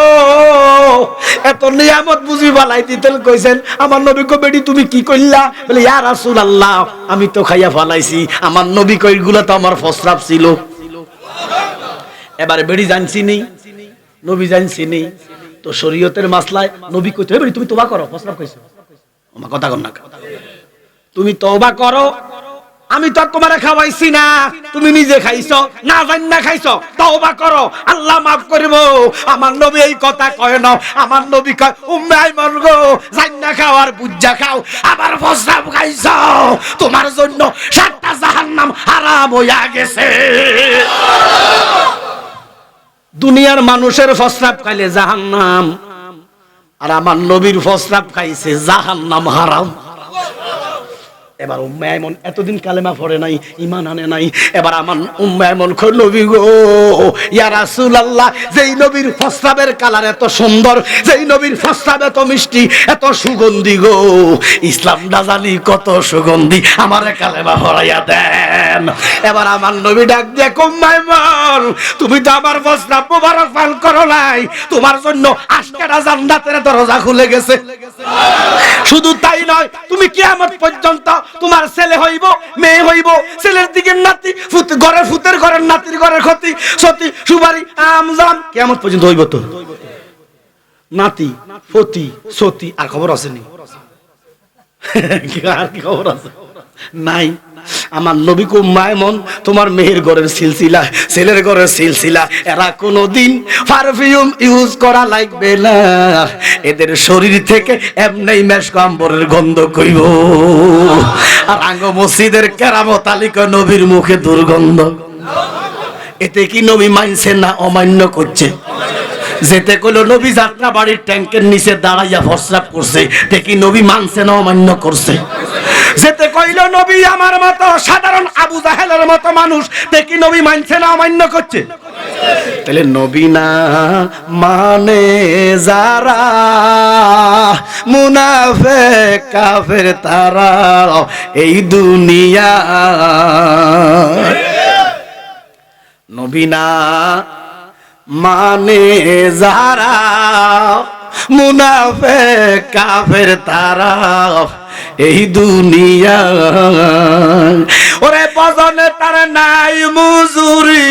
এত নিয়ামত বুঝি বালাই দিতেন কইছেন, আমার নবী কো বেডি তুমি কি কইলা? বলে ইয়া রাসূলুল্লাহ আমি তো খাইয়া ফালাইছি, আমার নবী কইগুলা তো আমার প্রস্রাব ছিল। এবারে বেডি জানছি নেই, নবী জানছি নেই, তো শরীয়তের মাসলায় নবী কইতে বেডি তুমি তওবা করো, প্রস্রাব কইছো, আমার কথা কর না, তুমি তওবা করো, আমি তো তোমারে খাওয়াইছি না, তুমি নিজে খাইছো, না জান না খাইছো, তওবা করো, আল্লাহ মাফ করব। আমার নবী এই কথা কয় না, আমার নবী কয় উম্মে আইমান গো জান না খাও আর বুঝা খাও, আবার প্রস্রাব খাইছো, তোমার জন্য 7টা জাহান্নাম হারাম হইয়া গেছে। দুনিয়ার মানুষের প্রস্রাব খাইলে জাহান্নাম, আর আমার নবীর প্রস্রাব খাইছে জাহান্নাম হারাম। এবার উম্মে আইমান এতদিন কালেমা পড়ে নাই, ঈমান আনে নাই। এবার আমার উম্মে আইমান কই নবী গো ইয়া রাসূলুল্লাহ, যেই নবীর প্রস্রাবের কালার এত সুন্দর, যেই নবীর প্রস্রাব এত মিষ্টি, এত সুগন্ধি গো, ইসলামটা জানি কত সুগন্ধি, আমারে কালেমা পড়াইয়া দেন। এবার আমার নবী ডাক দিয়ে উম্মে আইমান, তুমি তো আমার প্রস্রাব মোবারক পান করো নাই, তোমার জন্য 8টা জান্নাতের দরজা খুলে গেছে। শুধু তাই নয়, তুমি কিয়ামত পর্যন্ত তোমার ছেলে হইব, মেয়ে হইব, ছেলের দিকে নাতি, ঘরের ফুতের ঘরের নাতির ঘরের ক্ষতি সতি সুবারি আমজাম কিয়ামত পর্যন্ত হইব। তো নাতি ফতি সতি আর খবর আসেনি, আর কি খবর আছে নাই। আমার নবী কো উম্মে আইমান, তোমার মেয়ের ঘরের সিলসিলা, ছেলের ঘরের সিলসিলা, এরা কোনোদিন পারফিউম ইউজ করা লাগবে না, এদের শরীর থেকে এমনি মেশকাম্বরের গন্ধ কইব। আর আঙ্গ মসজিদের কেরামত আলী কয় নবীর মুখে দুর্গন্ধ। এতে কি নবী মানছে না অমান্য করছে? যেতে কইলো নবী যাত্রা বাড়ির ট্যাঙ্কের নিচে দাঁড়াইয়া প্রস্রাব করছে, দেখি নবী মানছে না অমান্য করছে? যেতে কইলো নবী আমার মতো সাধারণ আবু জাহেলের মতো মানুষ, দেখি নবী মানছে না অমান্য করছে? তাহলে নবী না মানে যারা মুনাফিক কাফের তারা এই দুনিয়া, নবী না মানে যারা মুনাফিক কাফের তারা এই দুনিয়া। ওরে বজনে তার নাই মুজুরি,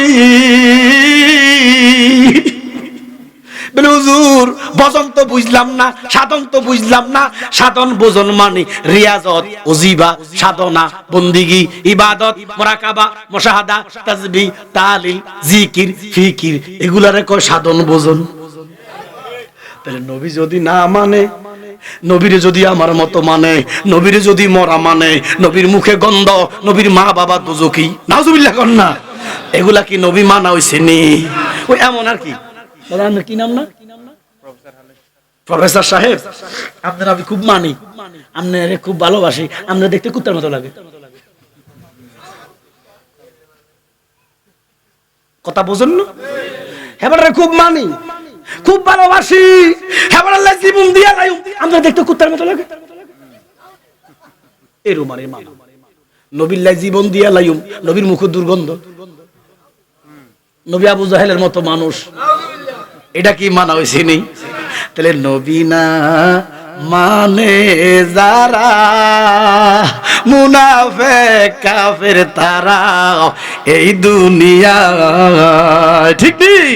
হুজুর ভজন তো বুঝলাম না, সাধন তো বুঝলাম না। সাধন ভজন মানে রিয়াজত, ওজিবা, সাধনা, বন্দিগি, ইবাদত, মুরাকাবা, মুশাহাদা, তাসবিহ, তাহলিল, জিকির, ফিকির, এগুলারে কয় সাধন ভজন। তাহলে নবী যদি না মানে, নবীরে যদি আমার মতো মানে, নবীরে যদি মরা মানে, নবীর মুখে গন্ধ, নবীর মা বাবা দুজকি, নাউজুবিল্লাহ কর না, এগুলা কি নবী মানা হইছে নি? ওই এমন আর কি। দাদা আপনার কি নাম? না প্রফেসর সাহেব, আপনার আমি খুব মানি, আপনার খুব ভালোবাসি, আপনার দেখতে কুত্তার মতো লাগে। কথা বোঝেন না? হেবারে খুব মানি, খুব ভালোবাসি, হেবারে জীবন দিয়া যাই, আপনার দেখতে কুত্তার মতো লাগে। এরকম আর মানা, নবীর জীবন দিয়া লাইম, নবীর মুখ দুর্গন্ধ, নবী আবু জাহেলের মতো মানুষ, এটা কি মানা হয়েছে নেই? তাহলে নবী না মানে যারা মুনাফিক কাফের তারা এই দুনিয়া, ঠিক নেই?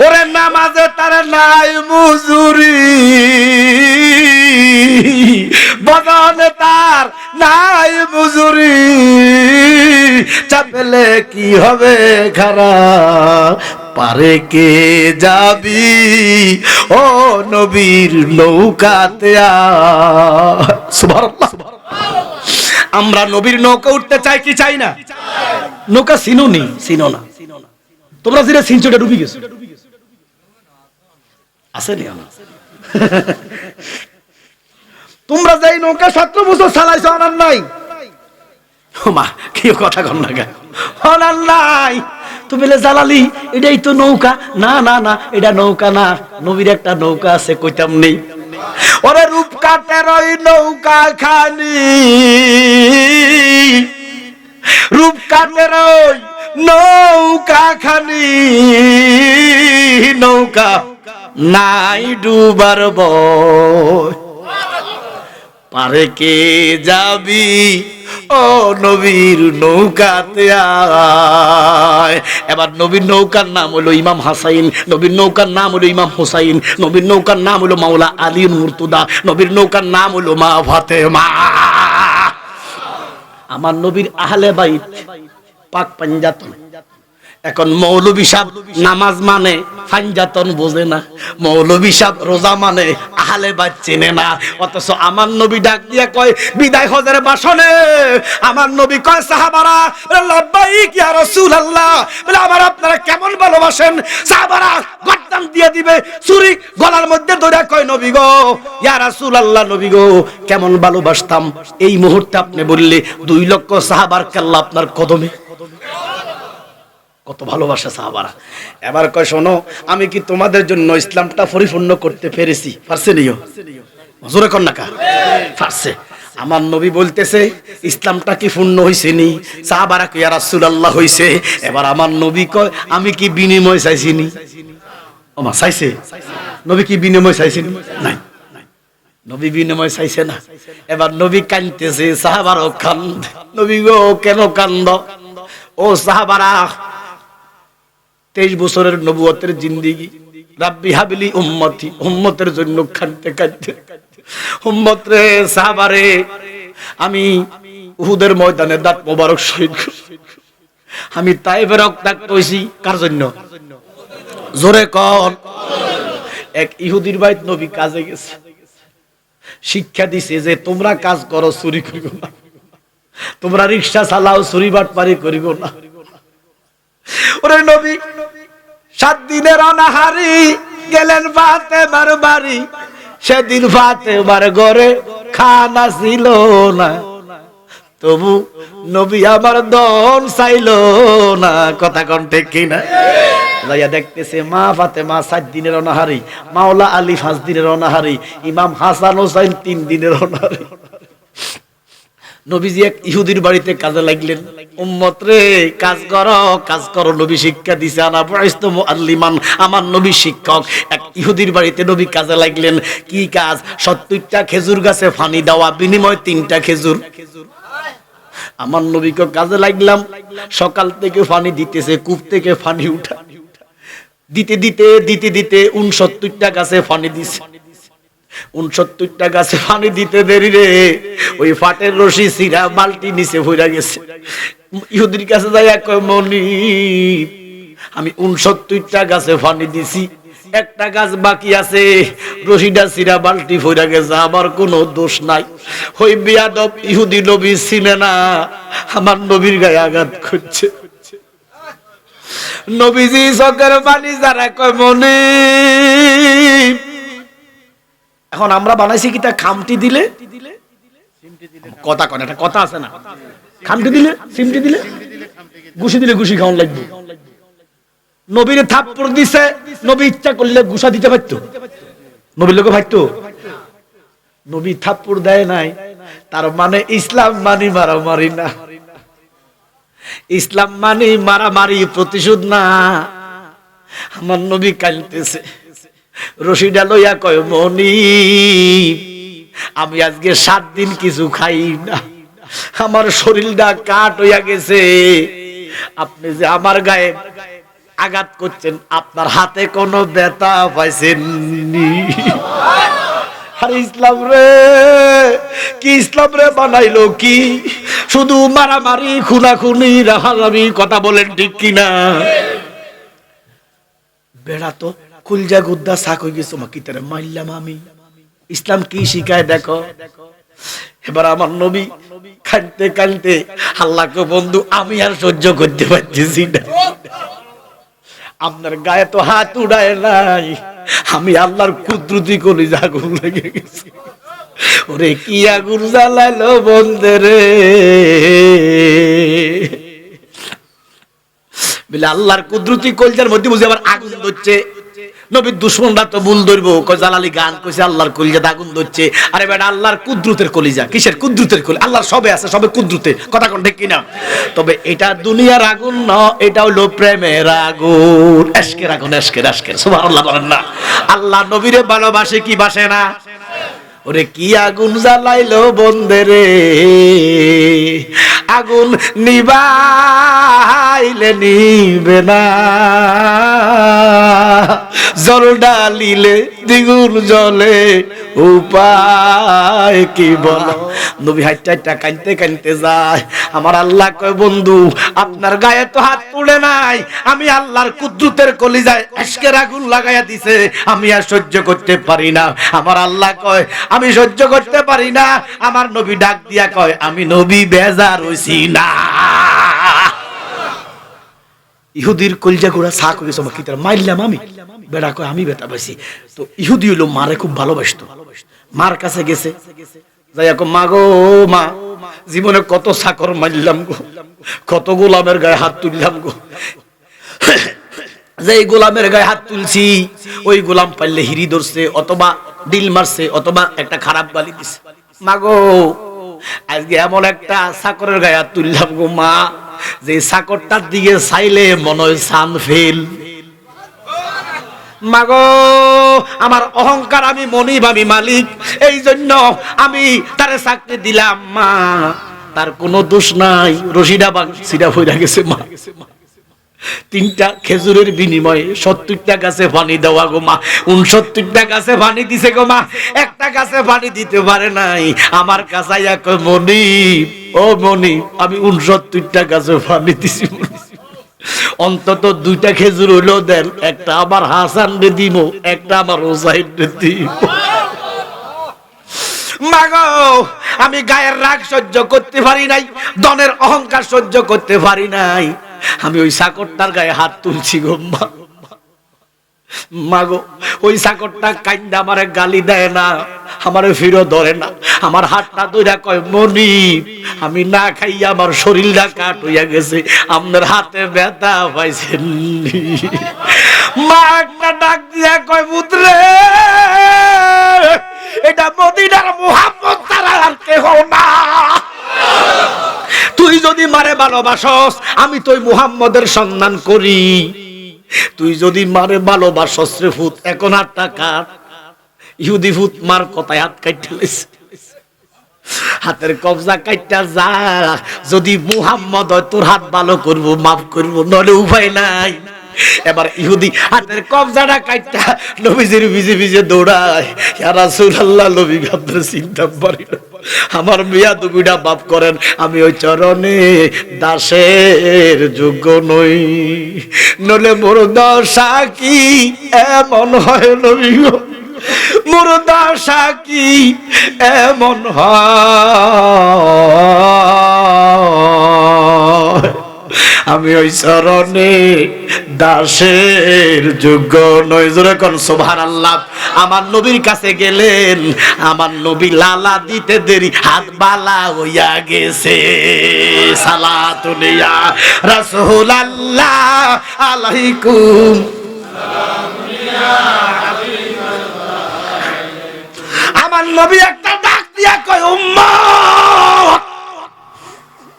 ওরে নামাজে তারা নাই মজুরি, বদনে তার নাই মজুরি, চাপলে কি হবে খারাপ, পারে কে যাবি ও নবীর নৌকাতে সুবহানাল্লাহ। আমরা নবীর নৌকা উঠতে চাই কি চাই না? নৌকা চিনো নি? চিনো না। তোমরা যেটা চিনছোটা ডুবি গেছো, আসেনি? তোমরা যেই নৌকা 17 বছর চালাইছো আনার নাই, মা কি কথা কন না কেন, আনার নাই। তুমি বলে জালালি এটাই তো নৌকা, না না না এটা নৌকা না, নবীর একটা নৌকা আছে, কইতাম নেই। ওরে রূপকাটের ওই নৌকা খানি, রূপকাটের ওই নৌকা খানি, নৌকা নাই ডুবার ভয়, পারে কে যাবি ও নবীর নৌকাতে আয়। এবার নবীর নৌকার নাম হলো ইমাম হাসাইন, নবীর নৌকার নাম হলো ইমাম হুসাইন, নবীর নৌকার নাম হলো মাওলা আলী মুর্তদা, নবীর নৌকার নাম হলো মা ফাতেমা। আমার নবীর আহলে বাইত পাক পাঞ্জাতন। এখন মৌলভী সাহেব নামাজ মানে পাঞ্জাতন বোঝে না, মৌলভী সাহেব রোজা মানে আহলে বাইত চেনে না। অথচ আমার নবী ডাক দিয়া কয় বিদায় হজের ভাষণে, আমার নবী কয় সাহাবারা লাব্বাইক ইয়া রাসূলুল্লাহ, বলে আমার আপনারা কেমন ভালোবাসেন। সাহাবারা গর্দান দিয়ে দিবে, ছুরি গলার মধ্যে ধরে কয় নবী গো, ইয়া রাসূলুল্লাহ, নবী গো কেমন ভালোবাসতাম। এই মুহূর্তে আপনি বললে 2 লক্ষ সাহাবার কেল্লা আপনার কদমে, কত ভালোবাসা সাহাবারা। এবার কয় শোনো, আমি কি তোমাদের জন্য ইসলামটা পরিপূর্ণ করতে পেরেছি? পারছে নিও জোরে কর না কা, পারছে। আমার নবী বলতেছে ইসলামটা কি পূর্ণ হইছে নি? সাহাবারা কয় ইয়া রাসূলুল্লাহ হইছে। এবার আমার নবী কয় আমি কি বিনিময় চাইছি নি? ওমা চাইছে? নবী কি বিনিময় চাইছেন? নাই, নবী বিনিময় চাইছে না। এবার নবী কাঁদতেছে, সাহাবারাও কান্দে। নবী গো কেন কান্দ? ও সাহাবারা 23 বছরের নবুয়তের জিন্দেগি, রাব্বি হাবিলি উম্মতি, উম্মতের জন্য কাঁদতে কাঁদতে, উম্মত রে সাহাবারে আমি উহুদের ময়দানে দাঁত মোবারক শহীদ, আমি তাইফে রক্তাক্ত হইছি কার জন্য? জোরে কর। এক ইহুদির বাইত নবী কাজে গেছে, শিক্ষা দিছে যে তোমরা কাজ করো চুরি করিও না, তোমরা রিকশা চালাও চুরি বাটপারি করিও না। ওরে নবী 7 দিনের অনাহারি গেলেন ফাতেমার বাড়ি, সেদিন ফাতেমার ঘরে খানা ছিল না, তবু নবী আমার দন চাইলো না। কথা কোন ঠিক কিনা? যাইয়া দেখতেছে মা ফাতেমা 7 দিনের অনাহারি, মাওলা আলী 5 দিনের অনাহারি, ইমাম হাসান হোসেন 3 দিনের অনাহারি। নবীজি এক ইহুদির বাড়িতে কাজে লাগলেন। উম্মত রে কাজ করো, কাজ করো। নবী শিক্ষা দিছে আনা বুইস্তু মুআল্লিমান, আমার নবী শিক্ষক। এক ইহুদির বাড়িতে নবী কাজে লাগলেন। কি কাজ? 70টা খেজুর গাছে পানি দেওয়া, বিনিময় 3টা খেজুর। আমার নবীকে কাজে লাগলাম, সকাল থেকে পানি দিতেছে, কূপ থেকে পানি উঠা, দিতে দিতে দিতে দিতে 69টা গাছে পানি দিছে। 69টা গাছে পানি দিতে দেরি রে, ওই ফাটের রশি ছিঁড়া বালতি নিচে ভইরা গেছে। ইহুদির কাছে যাইয়া কয় মনি আমি 69টা গাছে পানি দিছি, একটা গাছ বাকি আছে, রশিটা ছিঁড়া বালতি ভইরা গেছে, আমার কোনো দোষ নাই। ওই বিয়াদব ইহুদি নবী চিনে না, আমার নবীর গায়ে আঘাত করছে। নবীজি চোখের পানি যারা কয় মনি। এখন আমরা বানাইছি কি তা খামটি দিলে কথা কন, একটা কথা আছে না, খামটি দিলে সিমটি দিলে ঘুষি দিলে ঘুষি খাওয়ান লাগবে। নবীর থাপ্পড় দিছে, নবী ইচ্ছা করলে ঘুষা দিতে পারতো, নবীর লোকে ভাবতো। নবী থাপ্পড় দেয় নাই, তার মানে ইসলাম মানি মারামারি না, ইসলাম মানি মারামারি প্রতিশোধ না। আমার নবী কাঁদতেছে, রশিদা লইয়া কয় মনি আমি আজকে 7 দিন কিছু খাই না, আমার শরীরটা কাট হইয়া গেছে, আপনি যে আমার গায়ে আঘাত করছেন, আপনার হাতে কোনো ব্যথা পাইছেন নি? আরে ইসলাম রে, কি ইসলাম রে বানাইলো কি? শুধু মারামারি, খুনাখুনি, রাহারামি, কথা বলেন ঠিক কিনা? বেড়া তো কুলজা গুদ্দা শাক হয়ে গেছে, কি তারে মারলাম আমি। ইসলাম কি শিখায় দেখো। এবার আমার নবী কাঁদতে কাঁদতে আল্লাহকে, বন্ধু আমি আর সহ্য করতে পারতেছি না, আপনার গায়ে তো হাত উড়ায় নাই, আমি আল্লাহর কুদরতি কলিজা আগুন লেগে গেছে। ওরে কি আগুন জ্বালাইলো বন্ধে রে, বলে আল্লাহর কুদরতি কলিজার মধ্যে বুঝে আবার আগুন ধরছে। নবীর দুশমনরা তো ভুল ধরবো, জালালি গান কইছে আল্লাহর কলিজা আগুন ধরছে। আরে বেটা আল্লাহর কুদরতের কলিজা, কিসের কুদরতের কলিজা? আল্লাহর সবে আছে, সবে কুদরতে, কথা কোন ঠিক কিনা? তবে এটা দুনিয়ার আগুন না, এটা হলো প্রেমের আগুন, এশকের আগুন, এশকের এশকের। সুবহানাল্লাহ বলেন না? আল্লাহ নবীরে ভালোবাসে কি বাসে না? ওরে কি আগুন জ্বালাইলো বন্ধে রে, আগুন নিবাইলে নিবে না, জল ডালিলে দ্বিগুণ জলে, উপায় কি বলো? নবী হাইটা কাঁদতে কাঁদতে যায়। আমার আল্লাহ কয়, বন্ধু আপনার গায়ে তো হাত তুলে নাই, আমি আল্লাহর কুদরতের কলিজায় ইশকের আগুন লাগাইয়া দিছে, আমি আর সহ্য করতে পারি না। আমার আল্লাহ কয়, আমি সহ্য করতে পারি না। আমার নবী ডাক দিয়া কয়, আমি নবী বেজার হইছি না। ইহুদির কলিজা গোড়া শাক হয়ে গেছে, কি তার মারলাম আমি? বেড়া কয়, আমি ব্যথা পাইছি। তো ইহুদি হইলো মারে খুব ভালোবাসতো, মার কাছে গেছে, যাই মা গো মা, জীবনে কত চাকর মারলাম গো, কত গোলামের গায়ে হাত তুললাম গো, যে গোলামের গায়ে হাত তুলছি ওই গোলাম পাইলে হিরি ধরছে, অথবা ডিল মারছে, অথবা একটা খারাপ গালি দিছে। মা গো আজকে এমন একটা চাকরের গায়ে হাত তুললাম গো মা, যে চাকরটার দিকে চাইলে মনে হয় সান ফেল। মাগো আমার অহংকার, আমি মনিব, আমি মালিক, এই জন্য আমি তারে চাকরি দিলাম মা, তার কোনো দোষ নাই। রশিদা বাংসিরা হইয়া গেছে মা, 3টা খেজুরের বিনিময়ে 70টা গাছে পানি দেওয়া গো মা, 69টা গাছে পানি দিছে গো মা, একটা গাছে পানি দিতে পারে নাই। আমার কাছে আইয়া কয়, মনিব ও মনিব, আমি 69টা গাছে পানি দিছি, অন্তত 2টা খেজুর হইলো দেন, একটা আমার হাসান রে দিব, একটা আমার হোসাইন রে দিব। মাগো আমি গায়ের রাগ সহ্য করতে পারি নাই, দনের অহংকার সহ্য করতে পারি নাই, আমি ওই চাকরটার গায়ে হাত তুলছি গো মা। মাগো ওই চাকরটা কাইন্দা আমারে গালি দেয় না, আমারে ফিরো ধরে না, আমার হাতটা ধইরা কয়, মনিব আমি না খাইয়া আমার শরীরটা কাট হইয়া গেছে, আপনার হাতে ব্যথা পাইছেন। মা একটা ডাক দিয়া কয়, পুত্রে এটা মদিনার মুহাম্মদ ছাড়া আর কেহ না, তুই যদি মারে ভালোবাসস আমি তো ওই মুহাম্মদের সন্ধান করি, তুই যদি মারে ভালোবাসস রে ফুত, এখন হাতটা কাট। ইহুদি ফুত মার কথায় হাত কাটতে লাইছে, হাতের কবজা কাটটা যা, যদি মুহাম্মদ হয় তোর হাত ভালো করবো, মাফ করবো, নলে উপায় নাই। এবার ইহুদি হাতের কবজাটা কাটটা নবীজির ভিজে ভিজে দৌড়ায়, ইয়া রাসূলুল্লাহ, নবী আপনার চিন্তা পারি না, আমার মিয়া দুবিটা মাফ করেন, আমি ওই চরণে দাসের যোগ্য নই, নলে মোর দশা কি এমন হয় নবী গো, মোর দশা কি এমন হয়, আমি ওই চরণে দাসের যোগ্য নই। জোরে কোন সুবহানাল্লাহ। আমার নবীর কাছে গেলেন, আমার নবী লালা দিতে দেরি, হাত বালা হইয়া গেছে। সালাতুন ইয়া রাসূলুল্লাহ আলাইকুম সালাম ইয়া হাবিবাল্লাহ। আমার নবী একটা ডাক দিয়া কয়, উম্মত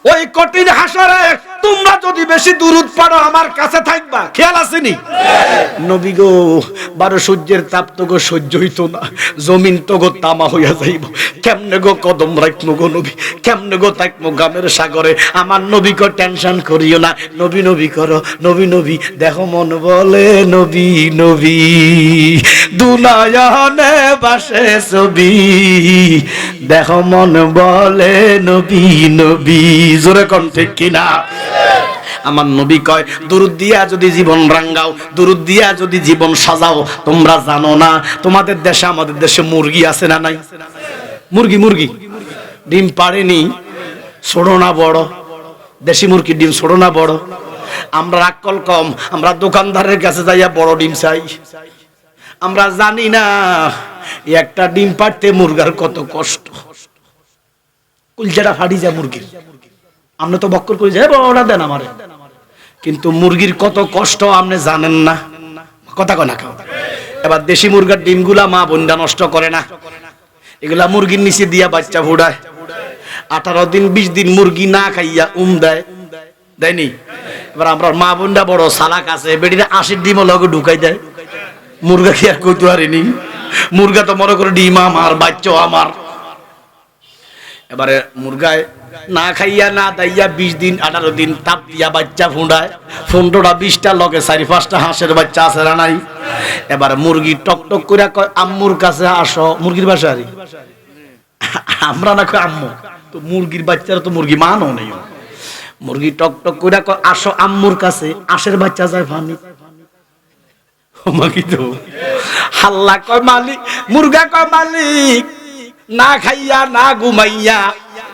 ওই কঠিন হাসরে তোমরা যদি বেশি দুরূদ পড়ো আমার কাছে থাকবা, খেয়াল আসেনি? নবী গো, 12 সূর্যের তাপ তো গো সহ্য হইতো না, জমিন তো গো তামা হইয়া যাইব, কেমনে গো কদম রাখমু গো নবী, কেমনে গো থাকমু গামের সাগরে? আমার নবী কো টেনশন করিও না, নবী নবী করো, নবী নবী। দেখো মন বলে নবী নবী, দুনয়নে বাসে ছবি, দেখো মন বলে নবী নবী। জোরে কোন ঠিক কিনা? আমার নবী কয়, দুরূদ দিয়া যদি জীবন রাঙ্গাও, দুরূদ দিয়া যদি জীবন সাজাও, তোমরা জানো না তোমাদের দেশে আমাদের দেশে মুরগি আছে না নাই? মুরগি মুরগি ডিম পাড়েনি, ছোট না বড়? দেশি মুরগির ডিম ছোট না বড়? আমরা রাক্কল কম, আমরা দোকানদারের কাছে যাইয়া বড় ডিম চাই। আমরা জানি না একটা ডিম পাড়তে মুরগার কত কষ্ট, কুলজাটা ফাড়ি যায় মুরগির। আপনি তো বক্কর করে যাই বড়টা দেন আমারে, কিন্তু মুরগির কত কষ্ট আপনি জানেন না। কথা কয় না কেউ। এবার দেশি মুরগার ডিমগুলা মা বোনরা নষ্ট করে না, এগুলা মুরগির নিচে দিয়া বাচ্চা ফুটায়। 18 দিন 20 দিন মুরগি না খাইয়া দেয়, দেয়নি? এবার আমরা মা বোনরা বড় চালাক আছে, বেটিরা 80 ডিমও লগে ঢুকাই দেয়। মুরগা কি আর কইতে পারিনি? মুরগা তো মনে করে ডিম আমার, বাচ্চা আমার। এবারে মুরগায় না খাইয়া না দাইয়া 20 দিন 18 দিন তাপ দিয়া বাচ্চা ফুঁড়ায়, 15টা 20টা লগে 4-5টা হাঁসের বাচ্চা আছে না নাই? এবার মুরগি টক টক করে কয় আম্মুর কাছে আসো। মুরগির বাসারি আমরা না কই আম্মু, তো মুরগির বাচ্চারা তো মুরগি মানো নেই। মুরগি টক টক করে কয় আসো আম্মুর কাছে, হাঁসের বাচ্চা যায় ফানি। মাগি তো হাল্লা কয় মালিক, মুরগা কয় মালিক না খাইয়া না ঘুমাইয়া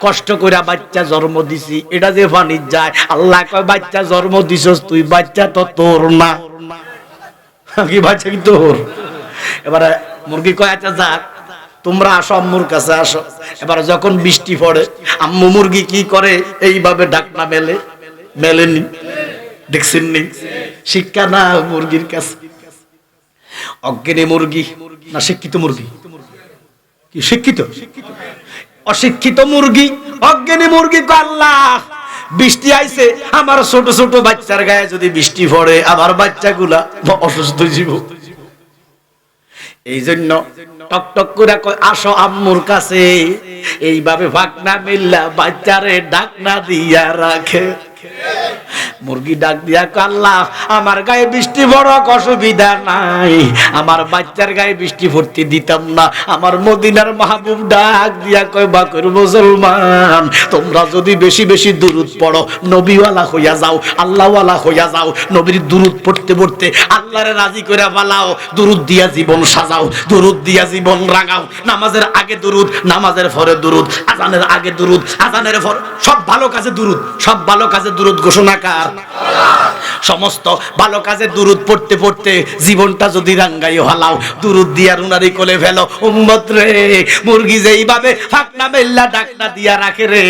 কষ্ট করে বাচ্চা জন্ম দিছি, এটা যে ফানি যায়। আল্লাহ কয় বাচ্চা জন্ম দিছস তুই, বাচ্চা তো তোর না। কি বাচ্চা কি তোর? এবারে মুরগি কয় আচ্ছা যাক, তোমরা আসো আম্মুর কাছে আসো। এবার যখন বৃষ্টি পড়ে আম্মু মুরগি কি করে? এইভাবে ডাকনা মেলে, মেলেনি? দেখছেন নি? শিক্ষা না মুরগির কাছে। অজ্ঞানী মুরগি না শিক্ষিত মুরগি? কি শিক্ষিত? অশিক্ষিত মুরগি, অজ্ঞানী মুরগি। আল্লাহ বৃষ্টি আইছে, আমার ছোট ছোট বাচ্চার গায়ে যদি বৃষ্টি পড়ে, আমার বাচ্চাগুলা অসুস্থ জীব। এই জন্য টক টক করে কয় আসো আম্মুর কাছে। এইভাবে ভাগনা মিল্লা বাচ্চারে ডাকনা দিয়া রাখে। মুরগি ডাক দিয়া কয় আল্লাহ আমার গায়ে বৃষ্টি বড় অসুবিধা নাই, আমার বাচ্চার গায়ে বৃষ্টি ভর্তি দিতাম না। আমার মদিনার মাহবুব ডাক দিয়া কয় বাকর মুসলমান, তোমরা যদি বেশি বেশি দুরূদ পড়ো, নবীওয়ালা হইয়া যাও, আল্লাহওয়ালা হইয়া যাও। নবীর দুরূদ পড়তে পড়তে আল্লাহরে রাজি করে বালাও, দুরূদ দিয়া জীবন সাজাও, দুরূদ দিয়া জীবন রাঙাও। নামাজের আগে দুরূদ, নামাজের পরে দুরূদ, আজানের আগে দুরূদ, আজানের পর। সব ভালো কাজে দুরূদ, সব ভালো কাজে দুরূদ ঘোষণা কার? সমস্ত ভালো কাজে দুরূদ পড়তে পড়তে জীবনটা যদি রাঙ্গাই হালাও, দুরূদ দিয়া রুনারি কোলে ফেলো। উম্মত রে, মুরগি যেইভাবে ফাকনা মেল্লা ডাকনা দিয়া রাখে রে,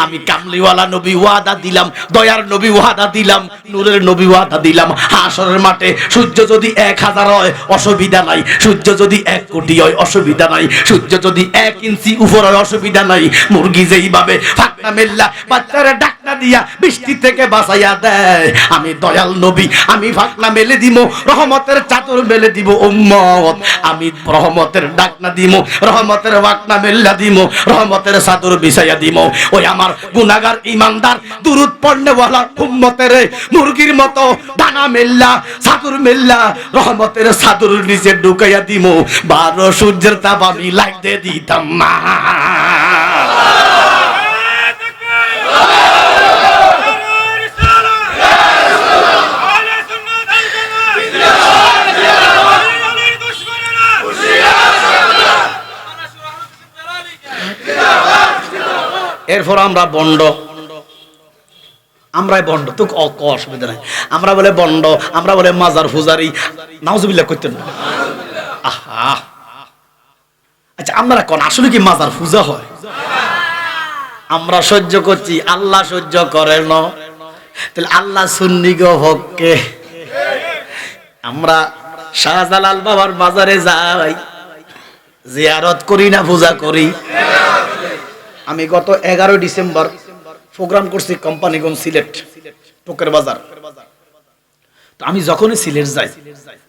আমি কামলিওয়ালা নবী ওয়াদা দিলাম, দয়ার নবী ওয়াদা দিলাম, নূরের নবী ওয়াদা দিলাম। হাসরের মাঠে সূর্য যদি 1000 হয় অসুবিধা নাই, সূর্য যদি 1 কোটি হয় অসুবিধা নাই, সূর্য যদি 1 ইঞ্চি উপর হয় অসুবিধা নাই। মুরগি যেইভাবে ফাকনা মেল্লা বাচ্চারা ডাকনা দিয়া বৃষ্টি থেকে বাঁচাইয়া দেয়, আমি দয়াল নবী আমি ফাকনা মেলে দিব, রহমতের চাদর মেলে দিব। উম্মত আমি রহমতের ডাকনা দিব, রহমতের ফাকনা মেল্লা দিব, রহমতের চাদর বিছাইয়া দিব। ওই আমার গুনাহগার ইমানদার দুরূদ পড়নে ওয়ালা উম্মতের মুরগির মতো ডানা মেল্লা চাদর মেল্লা রহমতের চাদর নিচে ঢুকাইয়া দিব। 12 সূর্যের তাপ আমি লাগতে দিতাম না। এরপর আমরা বন্ড, আমরাই বন্ড তো অসুবিধা নাই। আমরা বলে বন্ড, আমরা বলে মাজার পূজারি, নাউজুবিল্লাহ করতেন না। আহা, আচ্ছা আপনারা কোন আসলে কি মাজার পূজা হয়? আমরা সহ্য করছি, আল্লাহ সহ্য করে না। তাহলে আল্লাহ সুন্নি গো হককে। আমরা শাহজালাল বাবার মাজারে যাই, জিয়ারত করি না পূজা করি? আমি গত 11 ডিসেম্বর প্রোগ্রাম করছি কোম্পানিগঞ্জ সিলেট। টোকের বাজার। তো আমি যখনই সিলেট যাই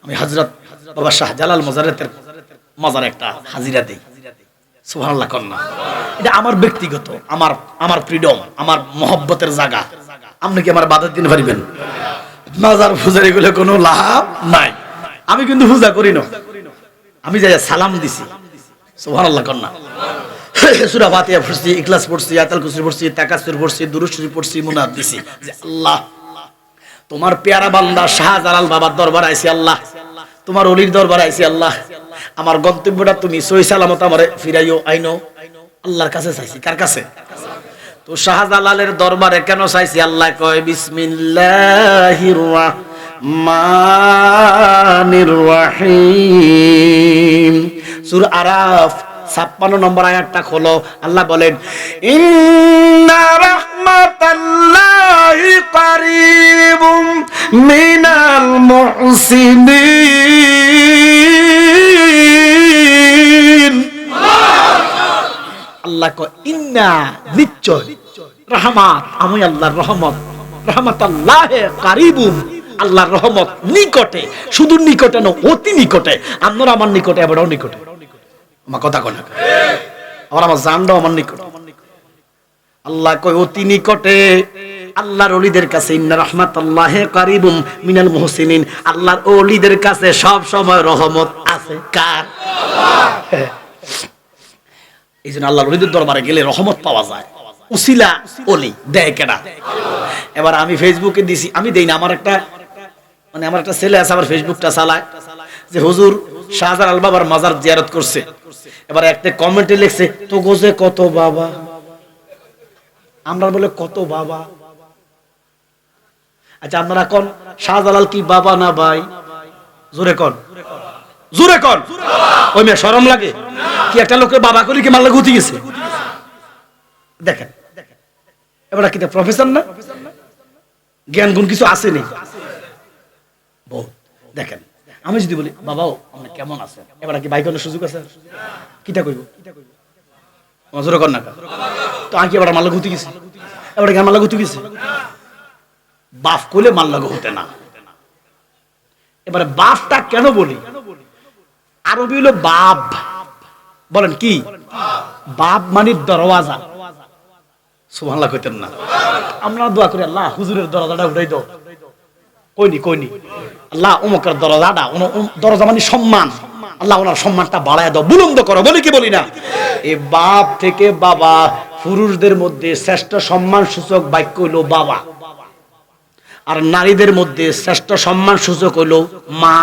আমি হযরত বাবা শাহজালাল মাজারেতের মাজারে একটা হাজিরা দেই। সুবহানাল্লাহ কন্না, এটা আমার ব্যক্তিগত, আমার ফ্রিডম, আমার মহব্বতের জায়গা। আপনি কি আমার বাধা দিতে পারবেন? মাজার পূজারি গুলো কোনো লাভ নাই। আমি কিন্তু পূজা করি না, আমি যাই সালাম দিছি। সুবহানাল্লাহ কন্না, সূরা ফাতিহা পড়ছি, ইখলাস পড়ছি, আয়াতুল কুরসি পড়ছি, তাকাসসুর পড়ছি, দুরূদ শরীফ পড়ছি, মুনাত দিছি যে আল্লাহ তোমার পেয়ারা বান্দা শাহজালাল বাবার দরবারে আইছি, আল্লাহ তোমার ওলির দরবারে আইছি, আল্লাহ আমার গন্তব্যটা তুমি সহি সালামত আমারে ফিরাইও আইনো। আল্লাহর কাছে চাইছি। কার কাছে? তো শাহজালালের দরবারে কেন চাইছি? আল্লাহ কয় বিসমিল্লাহির রাহমানির রহিম, সূরা আরাফ 56 নম্বর আয়াতটা খোলো। আল্লাহ বলেন ইন্না রাহমাতাল্লাহি কারীবুম মিনাল মুহসিনিন। আল্লাহ কয় ইন্না, নিশ্চয়, রহমত, আমি আল্লাহর রহমত, রাহমাতাল্লাহি কারীবুম, আল্লাহর রহমত নিকটে, শুধু নিকটে না, অতি নিকটে। আপনারা আমার নিকটে, এবারও নিকটে। আমার কথা কয় না, আবার আমার জানটাও আমার নিকটে। আল্লাহ কয় অতি নিকটে আল্লাহর ওলিদের কাছে। ইন্না রাহমাতাল্লাহি কারীবুম মিনাল মুহসিনিন, আল্লাহর ওলিদের কাছে সব সময় রহমত আছে। কার? এই জন্য আল্লাহর ওলিদের দরবারে গেলে রহমত পাওয়া যায়। উসিলা ওলি দেয় কেডা? এবার আমি ফেসবুকে দিছি, আমি দেই না, আমার একটা ছেলে আছে, আমার ফেসবুকটা চালায়, যে হুজুর শাহজালাল বাবার মাজার জিয়ারত করছে। এবার একটা কমেন্টে লিখছে তো গোজে কত বাবা, আমরা বলে কত বাবা। আচ্ছা আপনারা কোন শাহজালাল কি বাবা না ভাই? জোরে কোন, জোরে কোন। ওই মেয়ে শরম লাগে কি? একটা লোকের বাবা করি কি মাল্লা গুতি গেছে? দেখেন এবার কি প্রফেসর না, জ্ঞান গুণ কিছু আসেনি? দেখেন আমি যদি বলি বাবাও আপনি কেমন আছেন, এবার কি ভাই কোনো সুযোগ আছে? কিটা কইব? জোরে কর না। তো আমি কি এবার মাল্লা গুতি গেছি? এবার জ্ঞান মাল্লা গুতি গেছি? বাপ কইলে মাল্লা হতে না। এবারে বাপটা কেন বলি? আরবি হলো বাব। বলেন কি? বাব মানে দরওয়াজা। সুবহানাল্লাহ কইতেন না? আমরা দোয়া করি আল্লাহ হুজুরের দরজাটা উঠাই দাও। কইনি আল্লাহ অমুকের দরজাটা, দরজা মানে সম্মান, আল্লাহ ওনার সম্মানটা বাড়ায় দাও, বুলন্দ করো। বলি কি বলি না? এই বাপ থেকে বাবা, পুরুষদের মধ্যে শ্রেষ্ঠ সম্মান সূচক বাক্য হইলো বাবা, আর নারীদের মধ্যে শ্রেষ্ঠ সম্মান সূচক হইলো মা।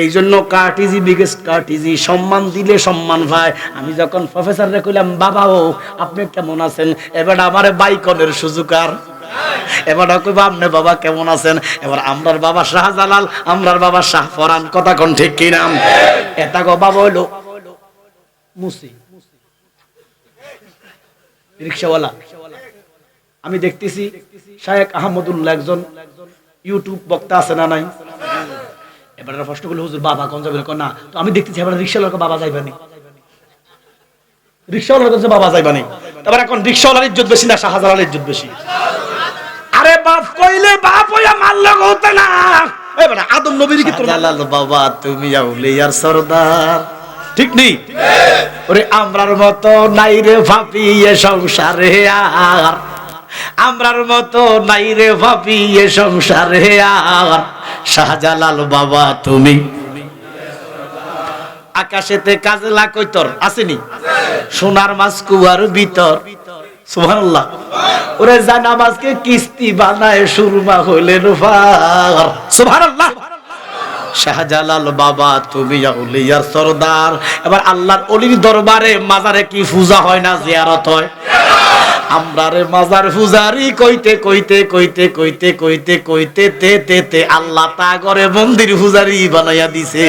এই জন্য কার্টিজি বিগেস্ট কার্টিজি, সম্মান দিলে সম্মান পায়। আমি যখন প্রফেসররে কইলাম বাবা ও আপনি কেমন আছেন, এবার আমারে বাইকনের সুযোগ আর এবার কইবা আপনি বাবা কেমন আছেন। এবার আমরার বাবা শাহজালাল, আমরার বাবা শাহ ফরান, কথা কোন ঠিক কি নাম? এটা গো বাবা হইলো মুসি রিকশাওয়ালা। আমি দেখতেছি শায়েখ আহমদুল্লাহ একজন ইউটিউব বক্তা আছে না নাই? এবার প্রশ্ন করলো হুজুর বাবা কোন যাবে না? তো আমি দেখতেছি এবার রিকশাওয়ালার বাবা যাইবানি, রিকশাওয়ালার কাছে বাবা যাইবানি। এবার এখন রিকশাওয়ালার ইজ্জত বেশি না শাহজালালের ইজ্জত বেশি? আরে বাপ কইলে বাপ হইয়া মারলে হতে না। এবার আদম নবীর কি শাহজালাল বাবা তুমি আউলিয়ার সরদার, ঠিক নেই? ওরে আমরার মতো নাই রে ভাবি এ সংসারে, আর আমরার মতো নাই রে ভাবি এ সংসারে, আর শাহজালাল বাবা তুমি আকাশেতে কাজলা কইতর আসেনি, সোনার মাছ কুয়ার ভিতর। সুবহানাল্লাহ। ওরে জানামাজকে কিস্তি বানায় সুরমা হইলেন ফার। সুবহানাল্লাহ। শাহজালাল বাবা তুমি আউলিয়ার সরদার। এবার আল্লাহর ওলির দরবারে মাজারে কি পূজা হয় না জিয়ারত হয়? আমরা রে মাজার পূজারি কইতে কইতে কইতে কইতে কইতে কইতে তে তে তে আল্লাহ তা করে মন্দির পূজারি বানাইয়া দিছে।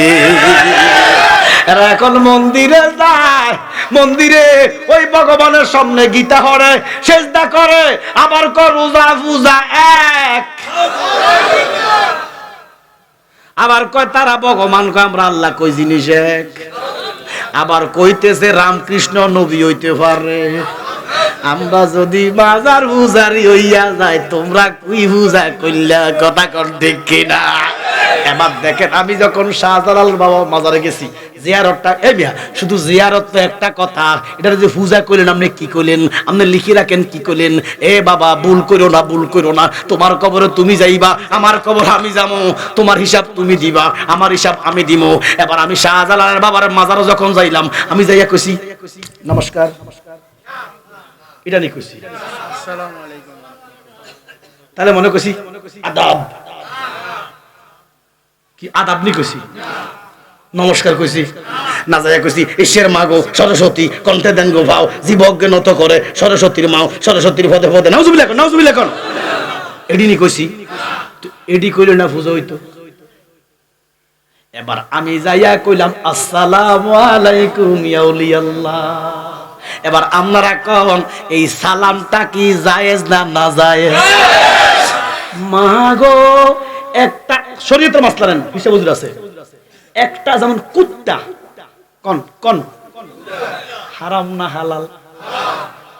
এরা এখন মন্দিরে যায়, মন্দিরে ওই ভগবানের সামনে গীতা পড়ে, সেজদা করে, আবার কর রোজা পূজা এক, আবার কয় তারা ভগবান কয় আমরা আল্লাহ কই জিনিস এক, আবার কইতেছে রামকৃষ্ণ নবী হইতে পারে, আমরা যদি মাজার পূজারি হইয়া যাই, তোমরা কুই পূজা কইলা, কথা কন ঠিক কিনা? এবার দেখেন, আমি যখন শাহজালাল বাবা মাজারে গেছি, জিয়ারতটা এই মিয়া শুধু জিয়ারত তো একটা কথা, এটা যে পূজা করলেন আপনি কি করলেন, আপনি লিখে রাখেন কি করলেন? এ বাবা ভুল করো না, ভুল করো না। তোমার কবরে তুমি যাইবা, আমার কবর আমি যাবো, তোমার হিসাব তুমি দিবা, আমার হিসাব আমি দিব। এবার আমি শাহজালালের বাবার মাজারে যখন যাইলাম, আমি যাইয়া কইছি নমস্কার, এটা নি কইছি আসসালামু আলাইকুম, তাহলে মনে কইছি আদাব, কি আদাব নি কইছি, নমস্কার কইছি না, যাইয়া কইছি ঈশ্বর মাগো সরস্বতী কণ্ঠে দেন গো ভাও, জীবজ্ঞ নত করে সরস্বতীর মাও, সরস্বতীর পদে পদে নাউজুবিল্লাহ কোন, নাউজুবিল্লাহ কোন, এডি নি কইছি। এডি কইলে না পূজা হইতো? এবার আমি যাইয়া কইলাম আসসালামু আলাইকুম ইয়া আউলিয়াল্লাহ। এবার আপনারা কোন এই সালামটা কি জায়েজ না না জায়েজ? মাগো একটা শরীয়তের মাসলা নেন, হিসাব হুজুর আছে, একটা যেমন কুত্তা, কোন কোন হারাম না হালাল?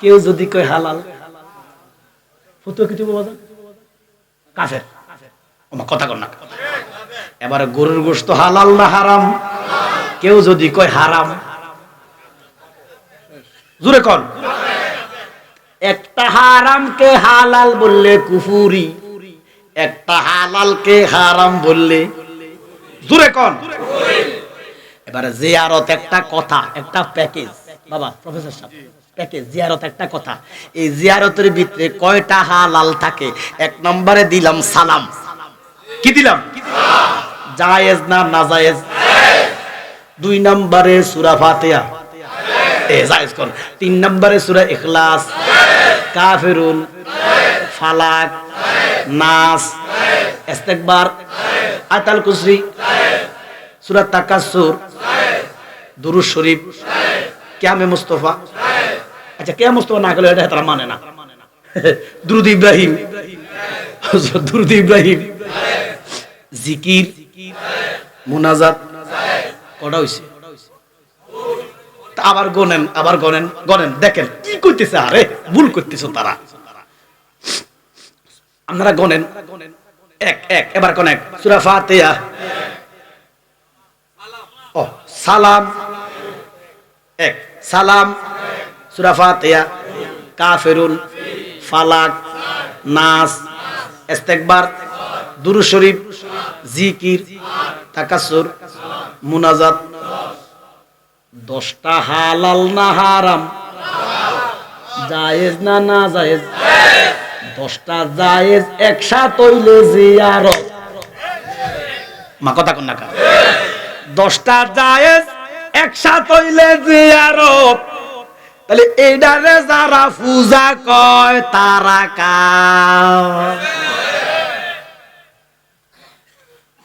কেউ যদি কয় হালাল, ফতোয়া কি দিব বাজান? কাফের, ওমা কথা কর না। এবার গরুর গোশত হালাল না হারাম? কেউ যদি কয় হারাম, জোরে কোন। একটা হারামকে হালাল বললে কুফুরি, একটা হালালকে হারাম বললে, জোরে কোন। এবারে জিয়ারত একটা কথা, একটা প্যাকেজ, বাবা প্রফেসর সাহেব, প্যাকেজ জিয়ারত একটা কথা। এই জিয়ারতের ভিতরে কয়টা হালাল থাকে? এক নম্বরে দিলাম সালাম, কি দিলাম? জায়েজ না নাজায়েজ? দুই নম্বরে সূরা ফাতিহা, জায়েজ কোন। তিন নম্বরে সূরা ইখলাস, কাফিরুন, ফালাক, নাস, ইস্তিগফার, আয়াতুল কুরসি, সূরা তাকাসুর, দুরূদ শরীফ, কিয়ামে মুস্তাফা। আচ্ছা কিয়ামে মুস্তাফা না গেলে এটা তারা মানে না। দুরূদ ইব্রাহিম, দুরূদ ইব্রাহিম, জিকির, মুনাজাত, কটা হইছে? আবার গনেন, আবার গনেন, গনেন, দেখেন কি করতেছে। আরে ভুল করতেছো তারা, আপনারা গনেন এক এক। এবার কোন এক? সূরা ফাতিহা, ও সালাম এক, সালাম, সূরা ফাতিহা, কাফিরুন, ফালাক, নাস, ইস্তিগফার, দুরূদ শরীফ, জিকির, তাকাসসুর, মুনাজাত। 10টা হালাল না হারাম? জায়েজ না না জায়েজ? 10টা জায়েজ একসাথে হইলে জিয়ারত, মা কথা কোন না? 10টা জায়েজ একসাথে হইলে জিয়ারত। তাহলে এইটারে যারা পূজা কয় তারা কার?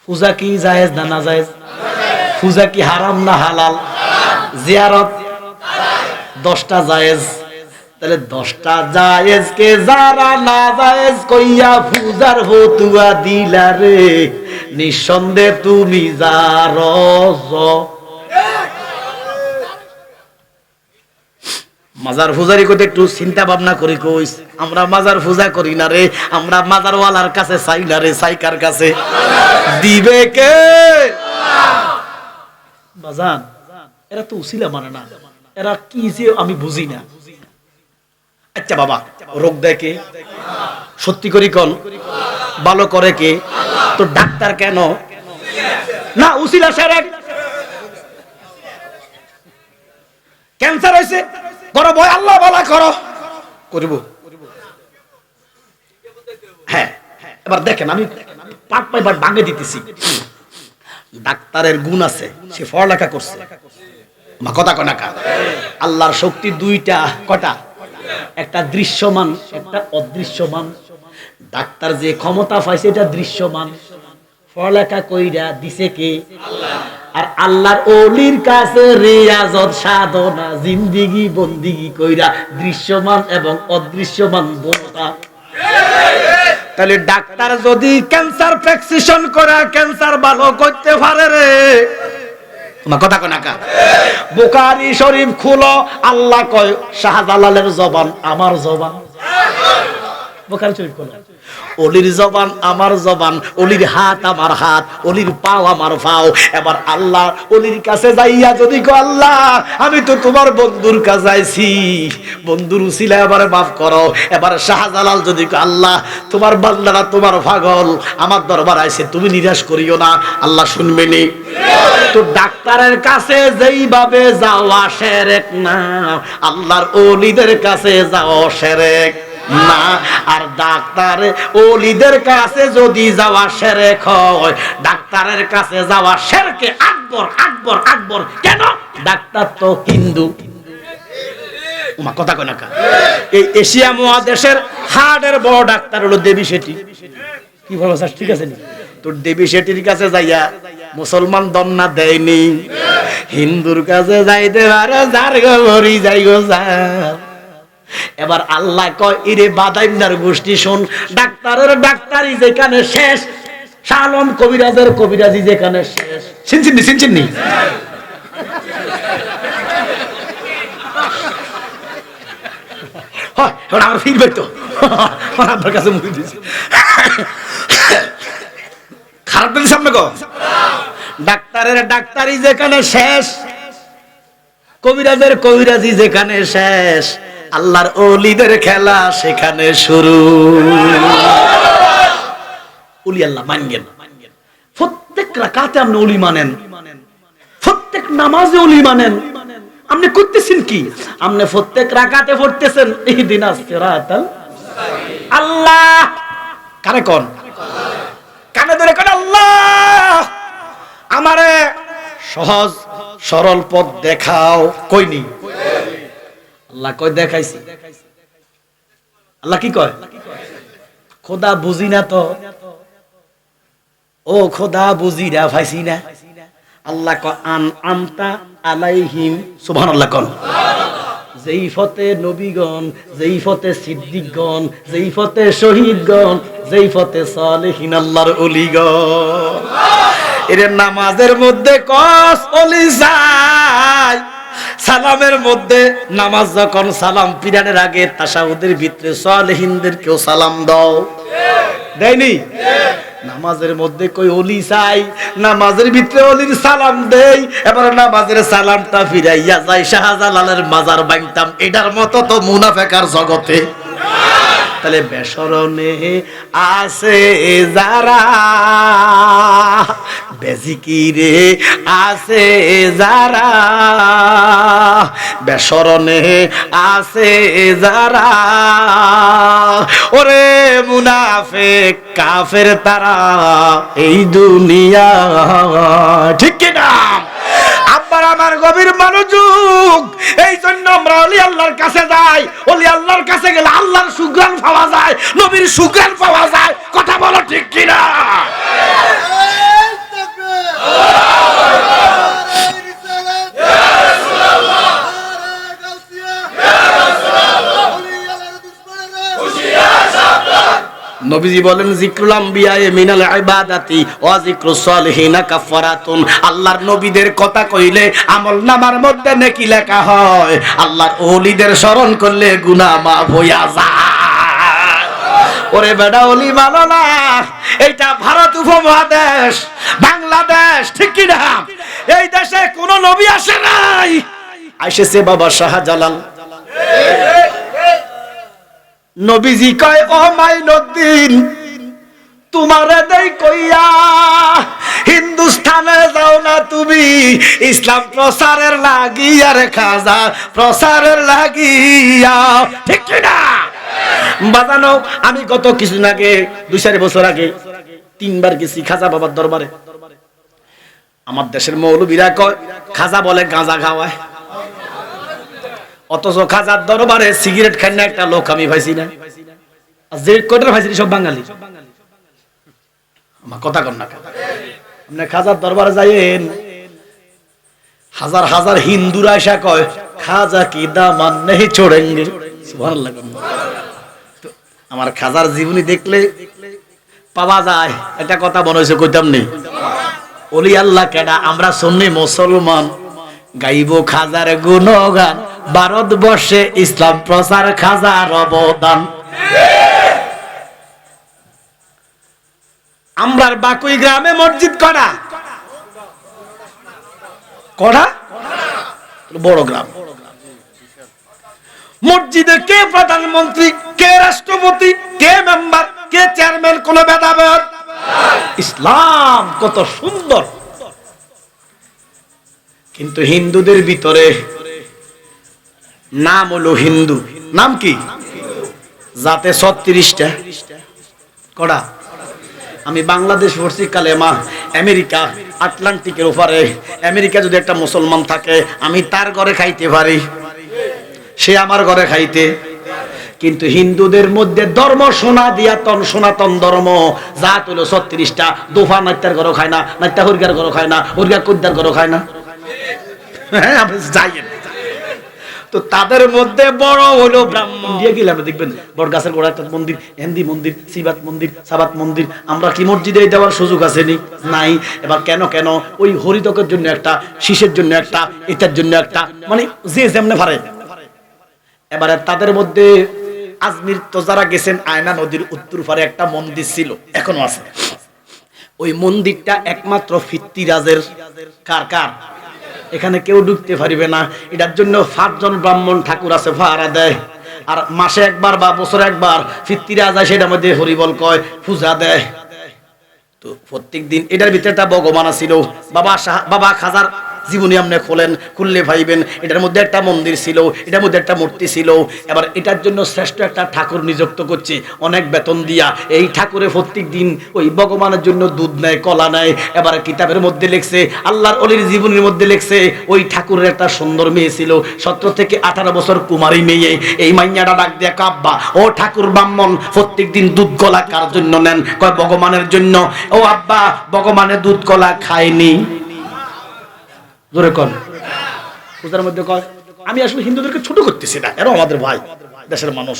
পূজা কি জায়েজ না না জায়েজ? পূজা কি হারাম না হালাল? জিয়ারত 10টা জায়েজ। তাহলে 10টা জায়েজ কে যারা না জায়েজ কইয়া পূজার ফতুয়া দিলা রে, নিঃসন্দেহে তুমি জারজ। মাজার পূজারি কইতে একটু চিন্তা ভাবনা করি কইস, আমরা মাজার পূজা করি না রে, আমরা মাজারওয়ালার কাছে চাই না রে, চাইকার কাছে দিবে কে? বাজান এরা তো উসিলা মানে না, এরা কি যে আমি বুঝি না। আচ্ছা বাবা, রোগ দেয় কে? সত্যি করি কোন? ভালো করে কে? তো ডাক্তার কেন না? উসিলা সেরেক। ক্যান্সার হয়েছে, করো ভয়, আল্লাহ বলা করো, করিব। হ্যাঁ এবার দেখেন, আমি পাট পাইবার ভাঙে দিতেছি। ডাক্তারের গুণ আছে, সে পড়ালেখা করছে, কথা কনা কা। আল্লাহর শক্তি দুইটা, কটা? একটা দৃশ্যমান, একটা অদৃশ্যমান। ডাক্তার যে ক্ষমতা পাইছে এটা দৃশ্যমান, পড়ালেখা কইরা দিছে কে? আর আল্লাহর ওলির কাছে রিয়াজত সাধনা জিন্দেগি বন্দিগি কইরা দৃশ্যমান এবং অদৃশ্যমান বোঝা। তাহলে ডাক্তার যদি ক্যান্সার প্রেসক্রিপশন করে ক্যান্সার ভালো করতে পারে রে, তোমার কথা কয় না কা? বুখারী শরীফ খুলো, আল্লাহ কয় শাহজালালের জবান আমার জবান। বুখারী শরীফ খুলো, অলির জবান আমার জবান, অলির হাত আমার হাত, অলির পাও আমার পাও। এবার আল্লাহ অলির কাছে যাইয়া যদি কো আল্লাহ আমি তো তোমার বন্ধুর কাছে আইছি, বন্ধুর উসিলা এবারে মাফ করো। এবার শাহজালাল যদি কো আল্লাহ তোমার বান্দারা তোমার পাগল, আমার দরবার আইছে, তুমি নিরাশ করিও না, আল্লাহ শুনবেনি। তো ডাক্তারের কাছে যেইভাবে যাওয়া শিরক না, আল্লাহর ওলিদের কাছে যাওয়া শিরক না। আর ডাক্তার ওলিদের কাছে যদি যাওয়া শিরক হয়, ডাক্তারের কাছে যাওয়া শিরকে আকবর আকবর আকবর। কেন? ডাক্তার তো হিন্দু। ওমা কথা কয় না কা? এই এশিয়া মহাদেশের হার্টের বড় ডাক্তার হলো দেবী শেঠি। কি বলো স্যার, ঠিক আছে নি? তো দেবী শেঠির কাছে যাইয়া মুসলমান দন্না দেয়নি, হিন্দুর কাছে যাইতে পারে যার গরি যাই গো যার। এবার আল্লাহ কয় ইরে বাদাইমদার গোষ্ঠী শোন, ডাক্তারের ডাক্তারি যেখানে শেষ, শাহ আলম কবিরাজের কবিরাজি যেখানে শেষ। চিনচিনি চিনচিনি হয় আমার ফিরবে তো আপনার কাছে মুখে দিয়েছি খারাপ দিন সামনে গো। ডাক্তারের ডাক্তারি যেখানে শেষ, কবিরাজের কবিরাজি যেখানে শেষ, আল্লাহর ওলিদের খেলা সেখানে শুরু। ওলি আল্লাহ মানবেন, প্রত্যেক রাকাতে আপনি ওলি মানেন, প্রত্যেক নামাজে ওলি মানেন। আপনি করতেছেন কি? আপনি প্রত্যেক রাকাতে পড়তেছেন ইহদিনাস সিরাতাল মুস্তাকিম। আল্লাহ কানে কোন কানে ধরে কোন আল্লাহ আমারে সহজ সরল পথ দেখাও। কইনি আল্লাহ কয় দেখাইছি। আল্লাহ কি কয়? খোদা বুঝি না তো, ও খোদা বুঝি না পাইছি না। আল্লাহ কয় আন আমতা আলাইহিম, সুবহানাল্লাহ কোন। যেই ফতে নবীগণ, যেই ফতে সিদ্দিকগণ, যেই ফতে শহীদগণ, যেই ফতে সালেহিন আল্লাহর ওলিগণ। এর নামাজের মধ্যে কস ওলি যায়, সালামের মধ্যে নামাজ যখন সালাম পিরানের আগে তাশাহুদের ভিতরে সালেহিনদেরকেও সালাম দাও, দেয়নি? নামাজের মধ্যে কই ওলি চাই, নামাজের ভিতরে ওলির সালাম দেই। এবার নামাজের সালামটা ফিরাইয়া যাই শাহজালালের মাজার ভাঙতাম, এটার মতো তো মুনাফেকার জগতে। তাহলে বেসরনে আছে যারা, বেজিকিরে আছে যারা, বেসরনে আছে যারা, ওরে মুনাফেক কাফের তারা এই দুনিয়া, ঠিক কি না? আবার আমার গভীর মনোযোগ, এই জন্য আমরা ওলি আল্লাহর কাছে যাই। ওলি আল্লাহর কাছে গেলে আল্লাহর সুগ্রাণ পাওয়া যায়, নবীর সুগ্রাণ পাওয়া যায়। কথা বলো ঠিক কি না? নবীজি বলেন যিকরুল আম্বিয়া মিনাল ইবাদাতি ওয়া যিকরুস সালিহিনা কাফারাতুন। আল্লাহর নবীদের কথা কইলে আমলনামার মধ্যে নেকি লেখা হয়, আল্লাহর ওলিদের স্মরণ করলে গুনাহ মাফ হইয়া যায়। ওরে বেটা ওলি মানো না, এইটা ভারত উপমহাদেশ, বাংলাদেশ, ঠিক কি না? এই দেশে কোন নবী আসে নাই, আইসেছে বাবা শাহজালাল। নবীজি কয় ও মাইনুদ্দিন তোমারে দেই কইয়া হিন্দুস্তানে যাও না তুমি ইসলাম প্রচারের লাগিয়া রে খাজা প্রচারের লাগিয়া, ঠিক কি না? বাজানো আমি গত কিছুদিন আগে 2-4 বছর আগে 3বার গেছি খাজা বাবার দরবারে। আমার দেশের মৌলবীরা কয় খাজা বলে গাঁজা খাওয়ায়, অথচ খাজার দরবারে সিগারেট খায় না একটা লোক আমি পাইছি না। আর যে কয়টা পাইছি সব বাঙালি। আমার কথা কন না, আপনি খাজার দরবারে যাইয়েন, হাজার হাজার হিন্দুরা এসে কয় খাজা কি দামান নেই ছোড়েঙ্গে, সুবহানাল্লাহ। আমার খাজার জীবনী দেখলে পাওয়া যায়, একটা কথা মনে হয়েছে কইতাম নেই। ওলি আল্লাহ কেডা? আমরা সুন্নি মুসলমান, গাইব খাজার গুণগান, ভারতবর্ষে ইসলাম প্রচার খাজার অবদান। আমরার বাকুই গ্রামে মসজিদ করা করা বড় গ্রাম। মসজিদে কে প্রধানমন্ত্রী, কে রাষ্ট্রপতি, কে মেম্বার, কে চেয়ারম্যান, কোন ভেদাভেদ। ইসলাম কত সুন্দর। কিন্তু হিন্দুদের ভিতরে নাম হলো হিন্দু, নাম কি? যাতে 36টা কড়া। আমি বাংলাদেশ পড়ছি কালেমা, আমেরিকা আটলান্টিকের ওপারে, আমেরিকা যদি একটা মুসলমান থাকে আমি তার ঘরে খাইতে পারি, সে আমার ঘরে খাইতে। কিন্তু হিন্দুদের মধ্যে ধর্ম সনাতন ধর্ম জাত হলো 36টা। দোফা নাইতার ঘরও খায় না, নাইতা হরিগার ঘরও খায় না, হরিগা কুদ্দার ঘরও খায় না। হ্যাঁ, আপনি যাইয়েন। তো তাদের মধ্যে বড় হলো ব্রাহ্মণ। দিয়ে গেলে আমরা দেখবেন বড় গাছের গোড়া একটা মন্দির, হিন্দি মন্দির, শিবাত মন্দির, সাবাত মন্দির। আমরা কি মসজিদে দেওয়ার সুযোগ আছে নি? নাই। এবার কেন ওই হরিতকের জন্য একটা, শীষের জন্য একটা, এটার জন্য একটা, মানে যে যেমনে পারে। এবারে তাদের মধ্যে আজমির তো যারা গেছেন, আয়না নদীর উত্তর পারে একটা মন্দির ছিল, এখনো আছে। ওই মন্দিরটা একমাত্র ফিত্তিরাজের। কার? এখানে কেউ ঢুকতে পারিবে না। এটার জন্য 5 জন ব্রাহ্মণ ঠাকুর আছে, ভাড়া দেয়। আর মাসে একবার বা বছরে একবার ফিত্তিরাজ যায়, সেটার মধ্যে হরিবল কয়, পূজা দেয়। তো প্রত্যেক দিন এটার ভিতরে একটা ভগবান ছিল। বাবা খাজার জীবনী আপনি খুললে ভাইবেন, এটার মধ্যে একটা মন্দির ছিল, এটার মধ্যে একটা মূর্তি ছিল। এবার এটার জন্য শ্রেষ্ঠ একটা ঠাকুর নিযুক্ত করছে অনেক বেতন দিয়া। এই ঠাকুরে প্রত্যেক দিন ওই ভগবানের জন্য দুধ নেয়, কলা নেয়। এবার কিতাবের মধ্যে লিখছে, আল্লাহর ওলির জীবনীর মধ্যে লিখছে, ওই ঠাকুরের একটা সুন্দর মেয়ে ছিল, 17 থেকে 18 বছর কুমারী মেয়ে। এই মাইয়াটা ডাক দিয়া কাব্বা, ও ঠাকুর ব্রাহ্মণ প্রত্যেক দিন দুধ কলা কার জন্য নেন? কয় ভগবানের জন্য। ও আব্বা, ভগবানের দুধ কলা খায়নি। জোরে কর। পূজার মধ্যে কয়, আমি আসলে হিন্দুদেরকে ছোট করতেছি না, এরা আমাদের ভাই, দেশের মানুষ।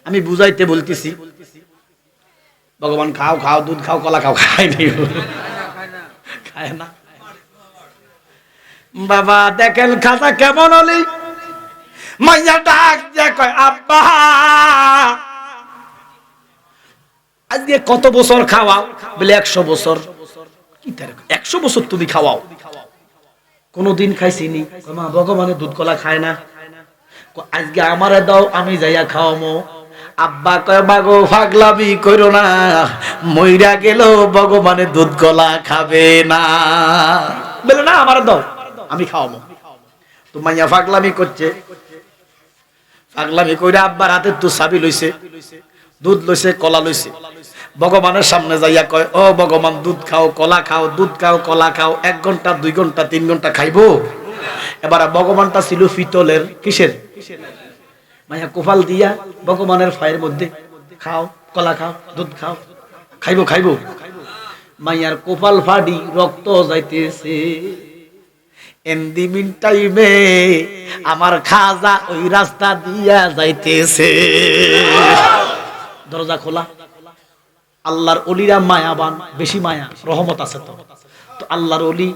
আমি বুঝাইতে বলতেছি, ভগবান খাও খাও, দুধ খাও, কলা খাও, খায় নাই, খায় না। বাবা দেখেন খাজা কেমন হলি। মাইয়া ডাক দিয়ে কয়, আব্বা আজকে কত বছর খাওয়াও? বলে 100 বছর। কি 100 বছর তুমি খাওয়াও? কোনদিন খাইছিনি। মা ভগবানের দুধ কলা খায় না। আজকে আমারে দাও, আমি যাইয়া খাওয়ামো। আব্বা কয়, বাগো পাগলামি কইরো না, মইরা গেল ভগবানের দুধ কলা খাবে না। বলে না, আমারে দাও, আমি খাওয়ামো। তো মাইয়া পাগলামি করছে। পাগলামি কইরা আব্বার হাতে তো চাবি লইছে, দুধ লইছে, কলা লইছে। ভগবানের সামনে যাইয়া কয়, ও ভগবান, দুধ খাও, কলা খাও, দুধ খাও, কলা খাও। 1 ঘন্টা, 2 ঘন্টা, 3 ঘন্টা খাইবো? এবার ভগবানটা ছিল পিতলের। কিসের? মাইয়া কোপাল দিয়া ভগবানের ফায়ের মধ্যে, খাও, কলা খাও, দুধ খাও, খাইবো। মাইয়ার কোপাল ফাড়ি, রক্ত যাইতেছে। এন্দি মিন টাইমে আমার খাজা ওই রাস্তা দিয়া যাইতেছে। দরজা খোলা। আল্লাহর ওলিরা মায়াবান, বেশি মায়া, রহমত আছে তো। তো আল্লাহর ওলি,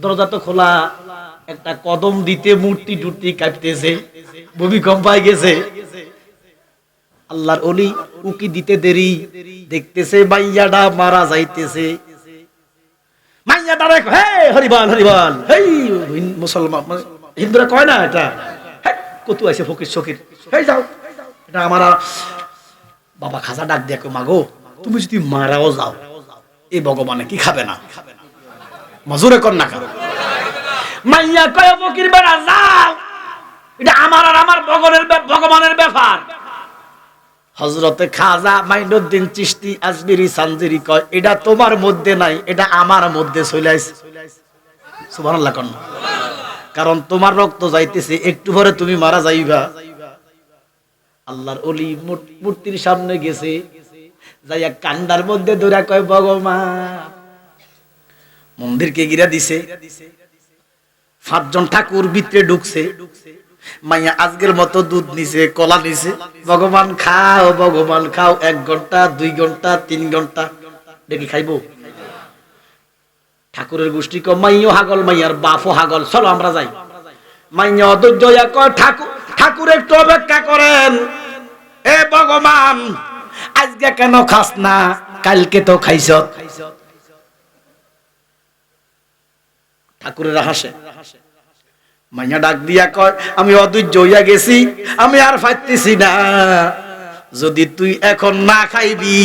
দরজা তো খোলা, একটা কদম দিতে মূর্তি টুর্তি কাটতেছে, ভূমিকম্প পাই গেছে। আল্লাহর ওলি উকি দিতে দেরি, দেখতেছে মাইয়াটা মারা যাইতেছে। মাইয়াটা রে, হে হরিবল হরিবল, হেই মুসলমান, হিন্দুরা কয় না এটা, কত আছে ফকির শকির, হেই যাও, এটা আমার। বাবা খাজা ডাক দেখো, মাগো তুমি যদি মারাও যাও, এই ভগবানে কি খাবে না? মজুরে কর না খাবে। মাইয়া কয়, ফকির বেড়া যাও, এটা আমার আর আমার ভগবানের ব্যাপার। হযরতে খাজা মাইনুদ্দিন চিশতি আজমিরি সানজিরি কয়, এটা তোমার মধ্যে নাই, এটা আমার মধ্যে চলে আইছে। সুবহানাল্লাহ কন। কারণ তোমার রক্ত যাইতেছে, একটু পরে তুমি মারা যাইবা। আল্লাহর ওলি মূর্তির সামনে গেছে, যাইয়া কান্দার মধ্যে ধরে কয়, ভগবান। মন্দিরকে ঘিরা দিছে, 5 জন ঠাকুর ভিতরে ঢুকছে। মাইয়া আজকের মতো দুধ নিছে, কলা নিছে। ভগবান খাও, ভগবান খাও। 1 ঘন্টা, 2 ঘন্টা, 3 ঘন্টা, দেখি খাইবো? ঠাকুরের গোষ্ঠী কয় মাইও হাগল মাইয়ার বাপও হাগল, চলো আমরা যাই। মাইয়া অধৈর্য হইয়া কয় ঠাকুর একটু অপেক্ষা করেন, এ ভগবান আজকে কেন খাস না, কালকে তো খাইছ। ঠাকুরের হাসে। মাইয়া ডাক দিয়া কয় আমি অধৈর্য হইয়া গেছি, আমি আর পাইতেছি না, যদি তুই এখন না খাইবি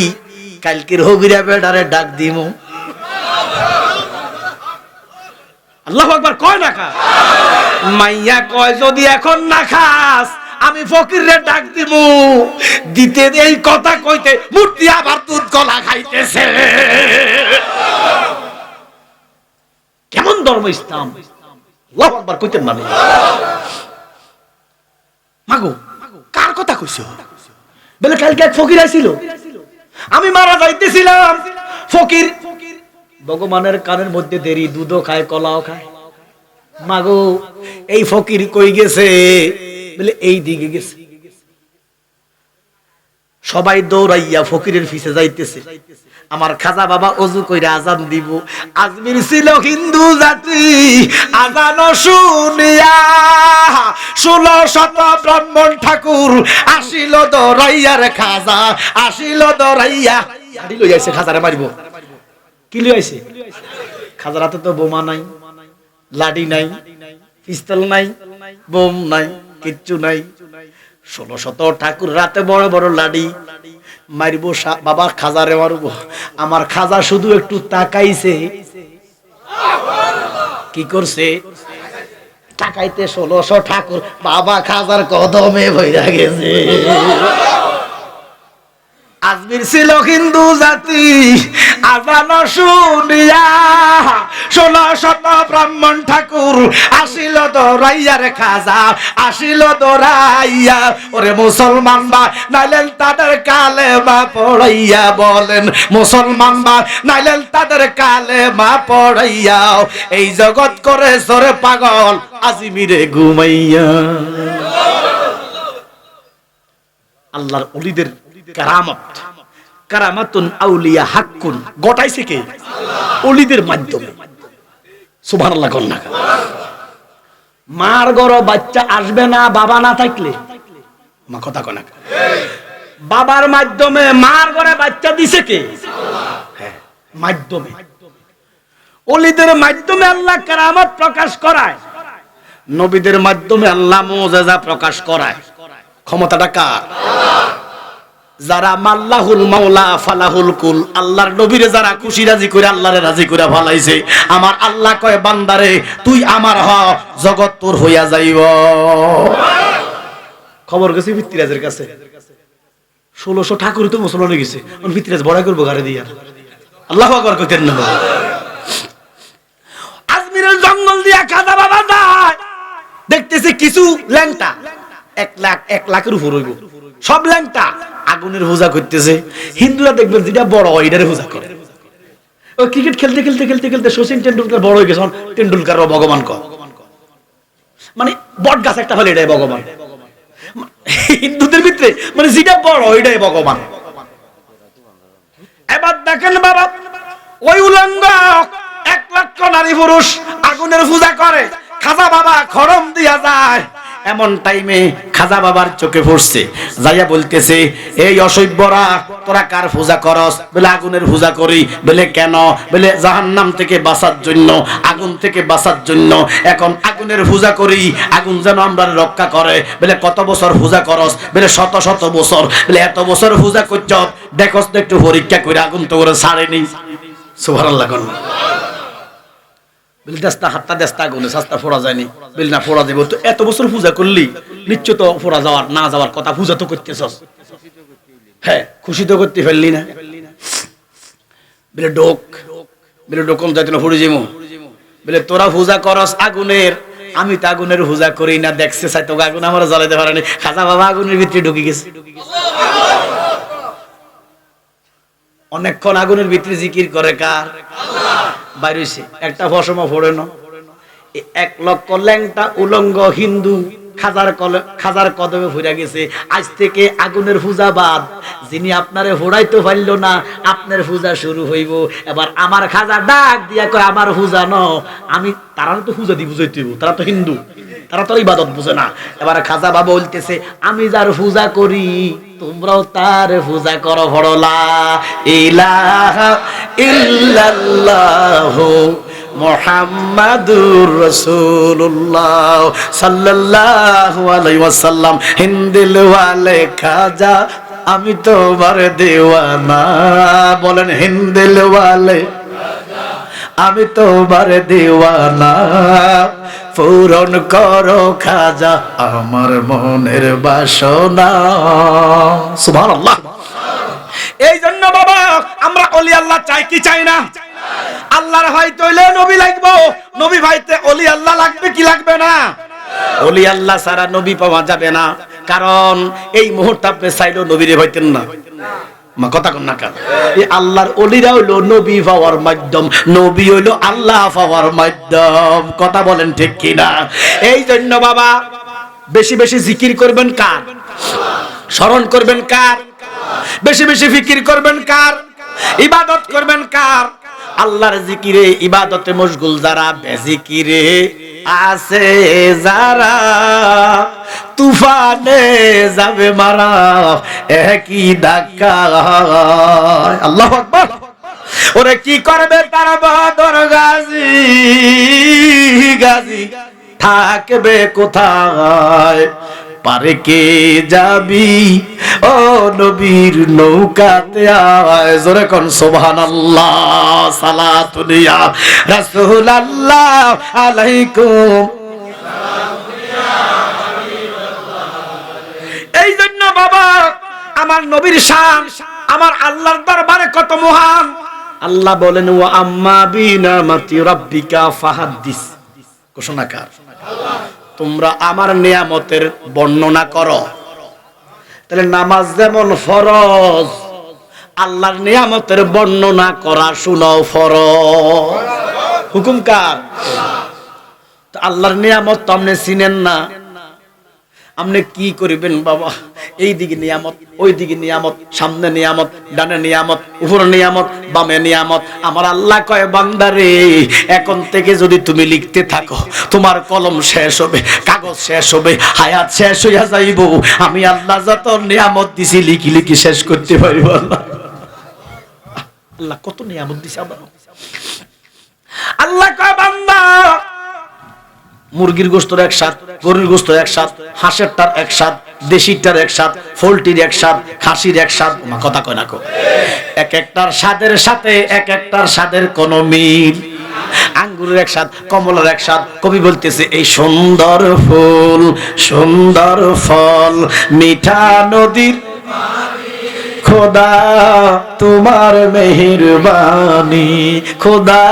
কালকের হগিরা বেডারে ডাক দিমু। আল্লাহু আকবার কয় না খা। মাইয়া কয় যদি এখন না খাস আমি ফকিরে ডাক দিমু। দিতে এই কথা কইতে মূর্তি আবার দুধ গলা খাইতেছে। কেমন ধর্ম ইসলাম! আল্লাহু আকবার কইতেন না মাগো, কার কথা কইছো? বলে কালকে এক ফকির আইছিল, আমি মারা যাইতেছিলাম, ফকির ভগবানের কানের মধ্যে দেরি, দুধও খায় কলাও খায়। মাগো এই ফকির কই গেছে? বলে এই দিকে গেছে। সবাই দৌড়াইয়া ফকিরের পিছে যাইতেছে। আমার খাজা বাবা অজু কইরা আজান দিব। আজমির ছিল হিন্দু জাতি, আজান শুনিয়া 1600 ব্রাহ্মণ ঠাকুর আসিল দৌড়াইয়ার খাজা আসিল দৌড়াইয়া। গাড়ি লই আইছে খাজারে মারিব। কি লই আইছে? খাজার হাতে তো বোমা নাই, লাডি নাই, পিস্তল নাই, বোম নাই, কিচ্ছু নাই। 1600 ঠাকুর রাতে বড় বড় লাডি মারিব, বাবা খাজারে মারব। আমার খাজা শুধু একটু তাকাইছে, কি করছে? তাকাইতে 1600 ঠাকুর বাবা খাজার কদমে ভইরা গেছে। আজমির ছিল হিন্দু জাতি, আজান শুনিয়া 1600 ব্রাহ্মণ ঠাকুর আসিল দৌড়াইয়ার খাজা আসিল দৌড়াইয়া। ওরে মুসলমান বা নাইলেন তাদের কালেমা পড়াইয়া, বলেন মুসলমান বা নাইলেন তাদের কালেমা পড়াইয়া। এই জগৎ করে সরে পাগল আজমিরে ঘুমাইয়া। আল্লাহর ওলিদের কারামত, কারামাতুন আউলিয়া হাক্কুন গটাইছে কে? ওলিদের মাধ্যমে। সুবহানাল্লাহ কন্যা। মার গরো বাচ্চা আসবে না বাবা না থাকলে? মা কথা কনা। বাবার মাধ্যমে মার ঘরে বাচ্চা দিছে কে? হ্যাঁ, মাধ্যমে। ওলিদের মাধ্যমে আল্লাহ কারামত প্রকাশ করায়, নবীদের মাধ্যমে আল্লাহ মুজিজা প্রকাশ করায়। ক্ষমতাটা কার? যারা মাল্লাহুল মাওলা ফালাহুল কুল, আল্লাহর নবীরে যারা খুশি রাজি করে আল্লাহরে রাজি করে ভালাইছে, আমার আল্লাহ কয় বান্দারে তুই আমার হ, জগৎ তোর হইয়া যাইব। খবর গেছে ভিত্তিরাজের কাছে, 1600 ঠাকুর তো মুসলমান হয়ে গেছে, ভিত্তিরাজ বড় করবো ঘরে দিয়া। আল্লাহু আকবার কইতেন না। আজমিরের জঙ্গল দিয়া খাজা বাবা যায়, দেখতেছে কিছু ল্যাংটা 1 লাখের উপর হইব, সব ল্যাংটা আগুনের পূজা করতেছে। হিন্দুরা দেখবেন যেটা বড় হয় এটারে পূজা করে। ও ক্রিকেট খেলতে খেলতে খেলতে খেলতে সচিন টেন্ডুলকার বড় হয়ে গেছে, টেন্ডুলকার ভগবান ক, মানে বট গাছ একটা ফলে এটাই ভগবান। হিন্দুদের ভিতরে মানে যেটা বড় এটাই ভগবান। এবার দেখেন বাবা, ওই উলঙ্গ 1 লক্ষ নারী পুরুষ আগুনের পূজা করে, খাজা বাবা খরম দিয়া যায়। এমন টাইমে খাজা বাবার চোখে পড়ছে, যাইয়া বলতেছে এই অসভ্যরা তোরা কার পূজা করস? বলে আগুনের পূজা করি। বলে কেন? বলে জাহান্নাম থেকে বাঁচার জন্য, আগুন থেকে বাঁচার জন্য। এখন আগুনের পূজা করি, আগুন যেন আমরা রক্ষা করে। বলে কত বছর পূজা করস? বলে 100 বছর। বলে এত বছর পূজা করছ, দেখস তো একটু পরীক্ষা করে আগুন তো করে ছাড়েনি। সুবহানাল্লাহ। হাতটা দেস্তা আগুনে সাস্তা ফোড়া যায়নি। বলি না ফোড়া দেব তো, এত বছর পূজা করলি নিশ্চয় তো ফোড়া যাওয়ার না যাওয়ার কথা, পূজা তো করতেছস। হ্যাঁ, খুশি তো করতে ফেললি না। বলে ডোক, বলে ডোকন যাইতে না ফুড়ে যাবো। বলে তোরা পূজা করস আগুনের, আমি তো আগুনের পূজা করি না, দেখছে চাই তো আগুন আমার জ্বালাইতে পারেনি। খাজা বাবা আগুনের ভিতরে ঢুকে গেছে। অনেকক্ষণ আগুনের ভিতরে জিকির করে কার? বাইরেছে একটা ফসমা ফোড়ে না। 1 লক্ষ ল্যাংটা উলঙ্গ হিন্দু খাজার কদমে ভরে গেছে। আজ থেকে আগুনের পূজা বাদ, যিনি আপনারে হোড়াইতে পারল না আপনার পূজা শুরু হইব। এবার আমার খাজা ডাক দিয়া কয় আমার পূজা ন, আমি তারা তো পূজা দি বুঝাইতে, তারা তো হিন্দু, তারা তো ইবাদত বুঝে না। এবার খাজা বাবা বলতেছে আমি যার পূজা করি তোমরাও তার পূজা করো। ভরলা ইলাহা ইল্লাল্লাহু মুহাম্মাদুর রাসূলুল্লাহ সাল্লাল্লাহু আলাইহি ওয়াসাল্লাম। হিন্দিল ওয়ালে খাজা আমি তোমার দেওয়ানা, বলেন হিন্দিল ওয়ালে আমি তোমার দেওয়ানা, পূরণ করো খাজা আমার মনের বাসনা। সুবহানাল্লাহ। এই জন্য বাবা আমরা ওলি আল্লাহ চাই কি চাই না? আল্লাহর হয়তো হইলে নবী লাগবে, নবী ভাইতে ওলি আল্লাহ লাগবে কি লাগবে না? ওলি আল্লাহ ছাড়া নবী পাওয়া যাবে না। কারণ এই মুহূর্তে আপনি চাইলেও নবীরে হইতেন না। মা কথা কন না কেন? এই আল্লাহর ওলিরা হইলো নবী পাওয়ার মাধ্যম, নবী হইলো আল্লাহ পাওয়ার মাধ্যম। কথা বলেন ঠিক কি না? এই জন্য বাবা বেশি বেশি জিকির করবেন কার? স্মরণ করবেন কার? বেশি বেশি ফিকির করবেন কার? ইবাদত করবেন কার? আল্লাহর জিকিরে ইবাদতে মশগুল যারা, বেজিকিরে আছে যারা, তুফানে যাবে মারা একই ধাক্কা। আল্লাহু আকবার। ওরে কি করবে তারা বাহাদুর গাজী, গাজী থাকবে কোথায়? পারে কে যাবি ও নবীর নৌকাতে আয়, জোরে কোন সুবহানাল্লাহ। সালাতুন ইয়া রাসূলুল্লাহ আলাইকুম। এই জন্য বাবা আমার নবীর শান আমার আল্লাহর দরবারে কত মহান। আল্লাহ বলেন ওয়া আম্মা বিনামাতি রাব্বিকা ফাহাদ্দিস। ঘোষণাকার তোমরা আমার নিয়ামতের বর্ণনা করো। তাহলে নামাজ যেমন ফরজ, আল্লাহর নিয়ামতের বর্ণনা করা শুনাও ফরজ। হুকুম কার? তো আল্লাহর নিয়ামত তো আপনি চিনেন না, আপনি কি করিবেন বাবা? এই দিকে নিয়ামত, ওই দিকে নিয়ামত, সামনে নিয়ামত, ডানে নিয়ামত, উপরে নিয়ামত, বামে নিয়ামত। আমার আল্লাহ কয় বান্দারে এখন থেকে যদি তুমি লিখতে থাকো তোমার কলম শেষ হবে, কাগজ শেষ হবে, হায়াত শেষ হইয়া যাইব। আমি আল্লাহ যত নিয়ামত দিছি লিখি লিখি শেষ করতে পারিব না। আল্লাহ কত নিয়ামত দিছে আবার। আল্লাহ কয় বান্দা মুরগির গোশতের এক স্বাদ, গরুর গোশতের এক স্বাদ, হাঁসেরটার এক স্বাদ, দেশিটার এক স্বাদ, পোল্ট্রির এক স্বাদ, খাসির এক স্বাদ। কথা কয় না কো? এক একটার স্বাদের সাথে এক একটার স্বাদের কোনো মিল। আঙ্গুরের এক স্বাদ, কমলার এক স্বাদ। কবি বলতেছে এই সুন্দর ফুল সুন্দর ফল মিঠা নদীর খোদা তোমার মেহেরবানি, খোদা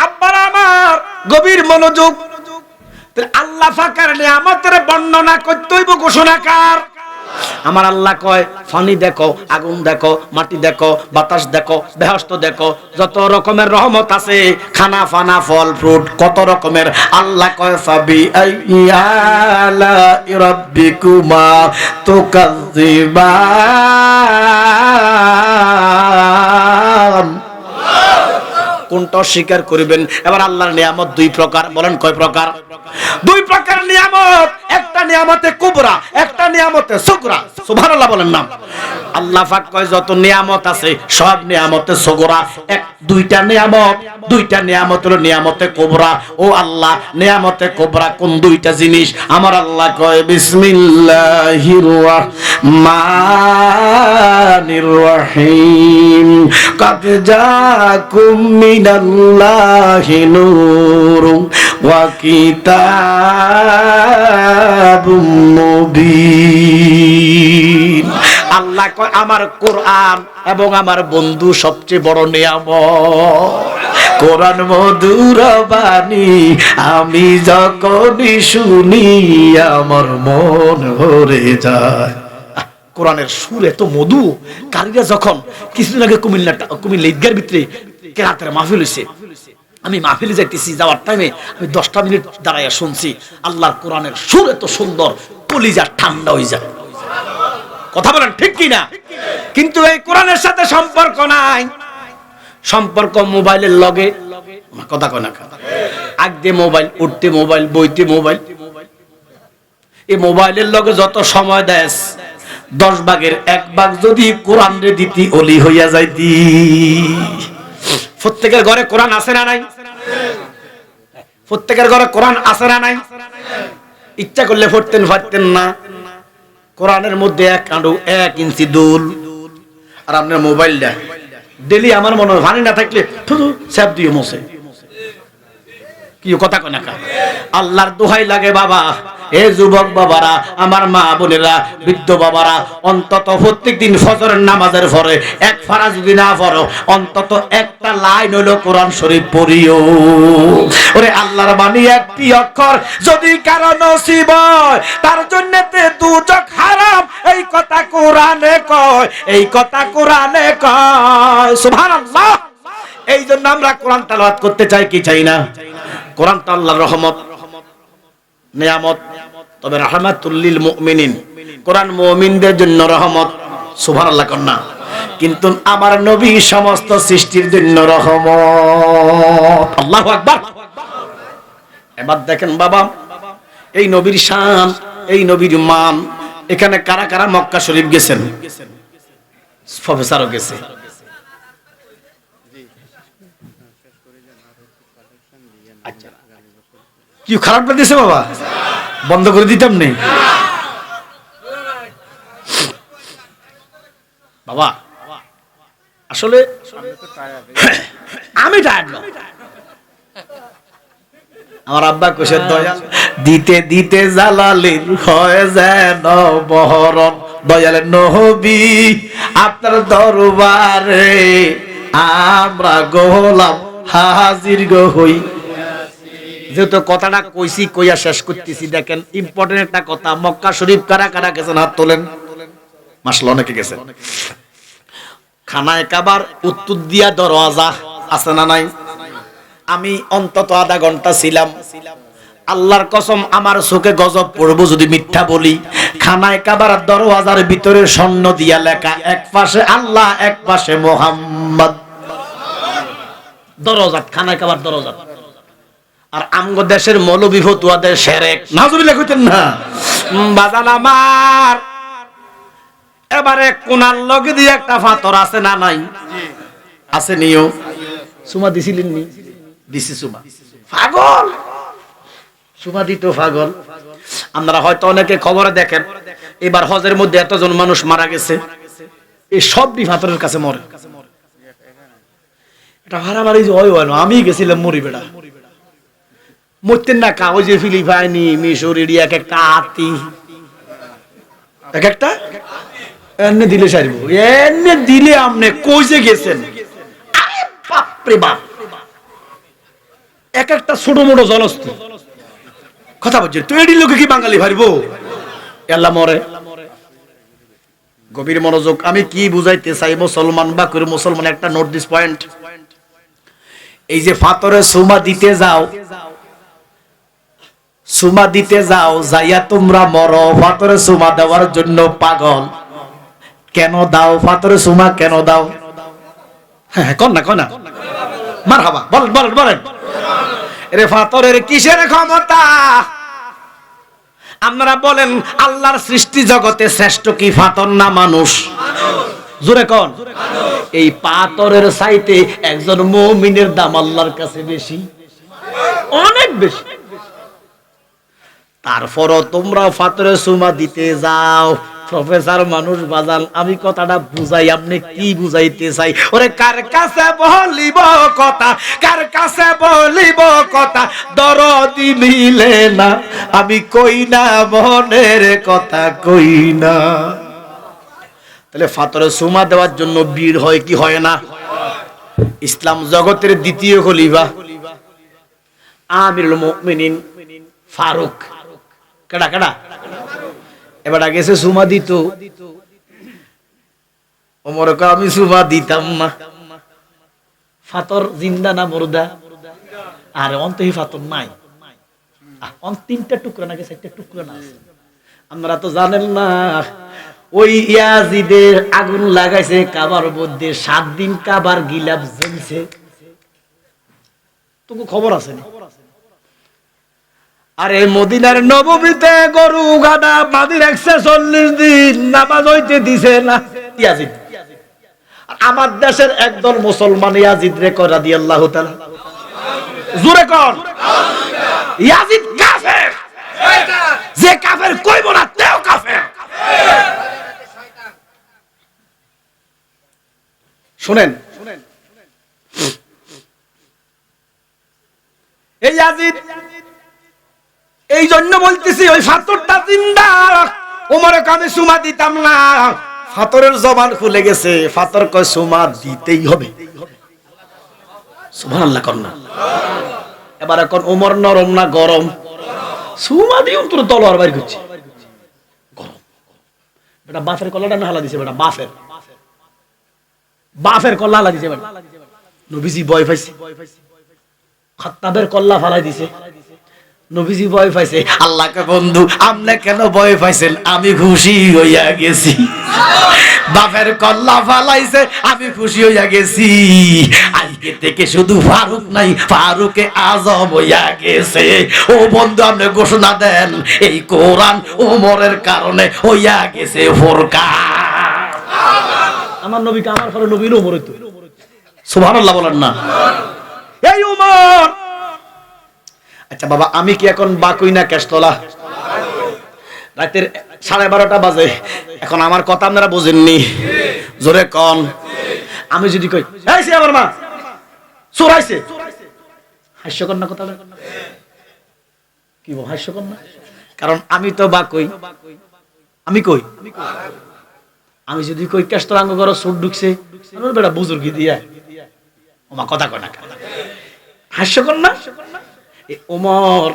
আব্বার আমার গভীর মনোযোগ। আল্লাহ পাকের নিয়ামতের বর্ণনা করতে হইব ঘোষণাকার। আমার আল্লাহ কয় পানি দেখো, আগুন দেখো, মাটি দেখো, বাতাস দেখো, বেহেশত দেখো, যত রকমের রহমত আছে, খানা ফানা ফল ফ্রুট কত রকমের। আল্লাহ কয় ফাবি আইয়ালা রাব্বিকুমা তুকাযিবান। কোনটা স্বীকার করিবেন? এবার আল্লাহর নিয়ামত দুই প্রকার। বলেন কয় প্রকার? দুই প্রকার নিয়ামত। একটা নিয়ামতে কুবরা, একটা নিয়ামতে সুগরা। সুবহানাল্লাহ বলেন না? আল্লাহ পাক কয় যত নিয়ামত আছে সব নিয়ামতে সুগরা। দুইটা নিয়ামত হলো নিয়ামতে কুবরা। ও আল্লাহ নিয়ামতে কুবরা কোন দুইটা জিনিস? আমার আল্লাহ কয় বিসমিল্লাহির রাহমানির রহিম কাদ জাকুম মিনাল্লাহি নূরুন ওয়া কিতাবুম মুবিন। আল্লাহ কয় আমার কোরআন এবং আমার বন্ধু সবচেয়ে বড় নিয়ামত। কোরআন মধুর বাণী আমি যখনই শুনি আমার মন ভরে যায়। কোরআনের সুর এত মধু। কারিরা যখন কিছুদিন আগে কুমিল্লা ঈদগার ভিতরে কেরাতের মাহফিল হইছে, আমি মাহফিলে যাইতেছি, যাওয়ার টাইমে আমি 10টা মিনিট দাঁড়াইয়া শুনছি আল্লাহর কোরআনের সুর এত সুন্দর, কলিজা ঠান্ডা হয়ে যায়। কথা বলেন ঠিক কি না? কিন্তু এই কোরআনের সাথে সম্পর্ক নাই, সম্পর্ক মোবাইলের লগে। কথা কয় না, আগতে মোবাইল, উঠতে মোবাইল, বইতে মোবাইল। এই মোবাইলের লগে যত সময় দেয় 10 ভাগের 1 ভাগ যদি কোরআন রে দিতি অলি হইয়া যাইতি। প্রত্যেকের ঘরে কোরআন আছে না নাই? প্রত্যেকের ঘরে কোরআন আছে না নাই? ইচ্ছা করলে পড়তেন পারতেন না। কোরআনের মধ্যে 1 ইঞ্চি দুল, আর আপনার মোবাইলটা ডেলি আমার মনে হয় পানি না থাকলে শুধু স্যাপ দিয়ে মোছে। কি কথা কয় না? আল্লাহর দোহাই লাগে বাবা, এ যুবক বাবারা, আমার মা বোনেরা, বৃদ্ধ বাবারা, অন্তত প্রত্যেকদিন ফজরের নামাজের পরে 1 পারা যদি না পড়ো, অন্তত একটা লাইন হলো কোরআন শরীফ পড়িও। ওরে আল্লাহর বাণী একটি অক্ষর যদি কারো নসিব হয়, তার জন্যতে দুজক হারাম, এই কথা কোরআনে কয়, এই কথা কোরআনে কয়। সুবহানাল্লাহ। এই জন্য আমরা কোরআন তেলাওয়াত করতে চাই কি চাই না? কোরআন তো আল্লাহর রহমত, নিয়ামত, তবে রাহমাতুল লিল মুমিনিন। কোরআন মুমিনদের জন্য রহমত। সুবহানাল্লাহ কন্যা। কিন্তু আমার নবী সমস্ত সৃষ্টির জন্য রহমত। আল্লাহু আকবার। এবার দেখেন বাবা, এই নবীর শান, এই নবীর মান, এখানে কারা কারা মক্কা শরীফ গেছেন? প্রফেসরও গেছে। আচ্ছা, কি খারাপ লাগতেছে বাবা? বন্ধ করে দিতাম নেই বাবা। আসলে আমি টায়ার্ড না। আমার আব্বা কোষের দয়াল, দিতে দিতে জালালির হয় যেন বহরণ, দয়াল নবী আপনার দরবারে আমরা গোলাম হাজির গো হই। যেহেতু কথাটা কইছি, কইয়া শেষ করতেছি। দেখেন ইম্পর্টেন্ট একটা কথা, মক্কা শরীফ কারা কারা গেছেন হাত তোলেন? মাশাআল্লাহ, অনেকে গেছেন। খানায়ে কাবার উত্তর দিয়া দরওয়াজা আছে না নাই? আমি অন্তত আধা ঘন্টা ছিলাম। আল্লাহর কসম, আমার চোখে গজব পড়বো যদি মিথ্যা বলি। খানায়ে কাবার দরওয়াজার ভিতরে স্বর্ণ দিয়া লেখা, এক পাশে আল্লাহ, এক পাশে মুহাম্মদ। দরওয়াজা, খানায়ে কাবার দরওয়াজা। আর আমগো দেশের মৌলবি ফতুয়াদের শিরক, নাউজুবিল্লাহ কইতেন না? বাজান আমার, এবারে কোনার লগে দিয়ে একটা পাথর আছে না নাই? আছে নিও। সুমা দিছিলেন নি? দিছি সুমা। পাগল সুমা দিত, পাগল। আপনারা হয়তো অনেকে খবরে দেখেন, এবার হজের মধ্যে এতজন মানুষ মারা গেছে, এই সবটি পাথরের কাছে মরে। এটা হারামারি যে হয় না, আমি গেছিলাম মরি বেড়া মরতেন না কা। ওই যে ফিলিপাইনি, মিশর, এক একটা আতি, এক একটা এনে দিলে সারিব, এনে দিলে আপনি কইছে গেছেন। বাপরে বাপ, এক একটা ছোট মোটো জলস্থ কথা বলছে। তুই এডি লোকে কি বাঙালি ভারিব? আল্লাহ মরে। গভীর মনোযোগ। আমি কি বুঝাইতে চাই মুসলমান বা করে মুসলমান, একটা নোট দিস পয়েন্ট। এই যে ফাতরে সুমা দিতে যাও, সুমা দিতে যাও, যাইয়া তোমরা মরো। ফাতরে সুমা দেওয়ার জন্য পাগল কেন দাও? ফাতরে সুমা কেন দাও? হ্যাঁ, কন না, কন না, মারহাবা, বলেন বলেন বলেন। এরে ফাতরের কিসের ক্ষমতা? আপনারা বলেন, আল্লাহর সৃষ্টি জগতে শ্রেষ্ঠ কি ফাতর না মানুষ? জোরে কোন? এই পাথরের চাইতে একজন মুমিনের দাম আল্লাহর কাছে বেশি, অনেক বেশি। তারপরও তোমরা ফাতরে সুমা দিতে যাও। প্রফেসর মানুষ বাজান, আমি কথাটা বুঝাই, আপনি কি বুঝাইতে চাই? ওরে কার কাছে বলিব কথা, কার কাছে বলিব কথা, দরদি মিলে না, আমি কই না মনের কথা কই না। তাহলে ফাতরে সুমা দেওয়ার জন্য ভিড় হয় কি হয় না? ইসলাম জগতের দ্বিতীয় খলিফা আমিরুল মুমিনিন ফারুক, কেডা কেডা এবার গেছে সুমা দিত। ওমর কয় আমি সুমা দিতাম না। ফাতর জিন্দা না মুর্দা? আরে অন্তহি ফাতর নাই, তিনটা টুকরা নাকি চারটা টুকরা না আছে। আমরা তো জানেন না, ওই ইয়াজিদের আগুন লাগাইছে কাবার মধ্যে, 7 দিন কাবার গিলাফ জ্বলছে। তোকে খবর আছে না? আরে মদিনার নববীতে গরু গাদা বাঁধি রাখছে 40 দিন, নামাজ হইতে দিছে না ইয়াজিদ। আমার দেশের একদল মুসলমান ইয়াজিদ রে করা রাদিয়াল্লাহু তাআলা, জোরে কোন ইয়াজিদ কাফের, যে কাফের কইব না তেও কাফের। শুনেন, এই ইয়াজিদ, এই জন্য বলতেছি ওই ফাতরটা জিন্দা। ওমরে কামে সুমা দিতাম না, ফাতরের জবান খুলে গেছে, ফাতর কয় সুমা দিতেই হবে। সুবহানাল্লাহ কর না। এবার এখন ওমর নরম না গরম? সুমা দিও তোর তলোয়ার বাইর করছে, গরম। বেটা বাফের কল্লাটা না হালা দিছে, বেটা বাফের কল্লা হালা দিছে। বেটা নবীজি ভয় পাইছে, খাত্তাবের কল্লা ফালাই দিছে। নবীজি ভয় পাইছে, আল্লাহকে বন্ধু আপনি কেন ভয় পাইছেন? আমি খুশি হইয়া গেছি। বাপের কল্লা ফালাইছে, আমি খুশি হইয়া গেছি। আজকে থেকে শুধু ফারুক নাই, ফারুকে আজম হইয়া গেছে। ও বন্ধু আপনি ঘোষণা দেন, এই কোরআন ওমরের কারণে হইয়া গেছে ফুরকান। আমার নবীকে আমার পরে নবীর ওমর হইতো। সুবহানাল্লাহ বলেন না? এই ওমর। আচ্ছা বাবা, আমি কি এখন বাকুই না কেশতলা? রাতের 12:30 বাজে। এখন আমার কথা আপনারা বুঝেননি, জোরে কন। আমি যদি কই এই আমার মা চোরাইছে, হাস্যকর না কথা? কি বল হাস্যকর না? কারণ আমি তো বাকুই, আমি কই, আমি যদি কই কেশতলাঙ্গ ঘর চোর ঢুকছে, বেটা বুজুর্গি দিয়া ওমা কথা কয় না, হাস্যকর না? ওমর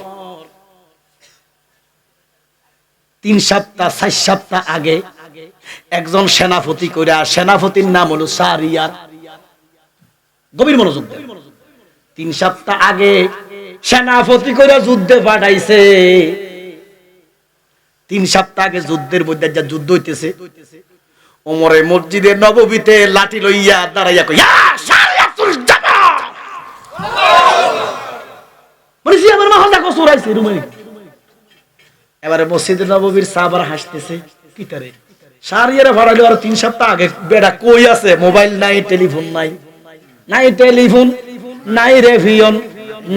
3 সপ্তাহ 4 সপ্তাহ আগে একজন সেনাপতি কইরা, সেনাপতির নাম হলো সারিয়া। গভীর মনোযোগ দেন। 3 সপ্তাহ আগে সেনাপতি কইরা যুদ্ধে পাঠাইছে। 3 সপ্তাহ আগে যুদ্ধের মধ্যে যা যুদ্ধ হইতেছে, ওমরে মসজিদে নববীতে লাঠি লইয়া দাঁড়াইয়া কই, ইয়া সারিয়াতুল জামা, আমার মা হজা কসুর আইছে রুমে। এবারে মসজিদে নববীর সাহাবারা হাসতেছে, কি তারে সারিয়ারে ভাড়াইলো। আর 3 সপ্তাহ আগে বেটা কই আছে? মোবাইল নাই, টেলিফোন নাই, নাই টেলিফোন, নাই রেভিয়ন,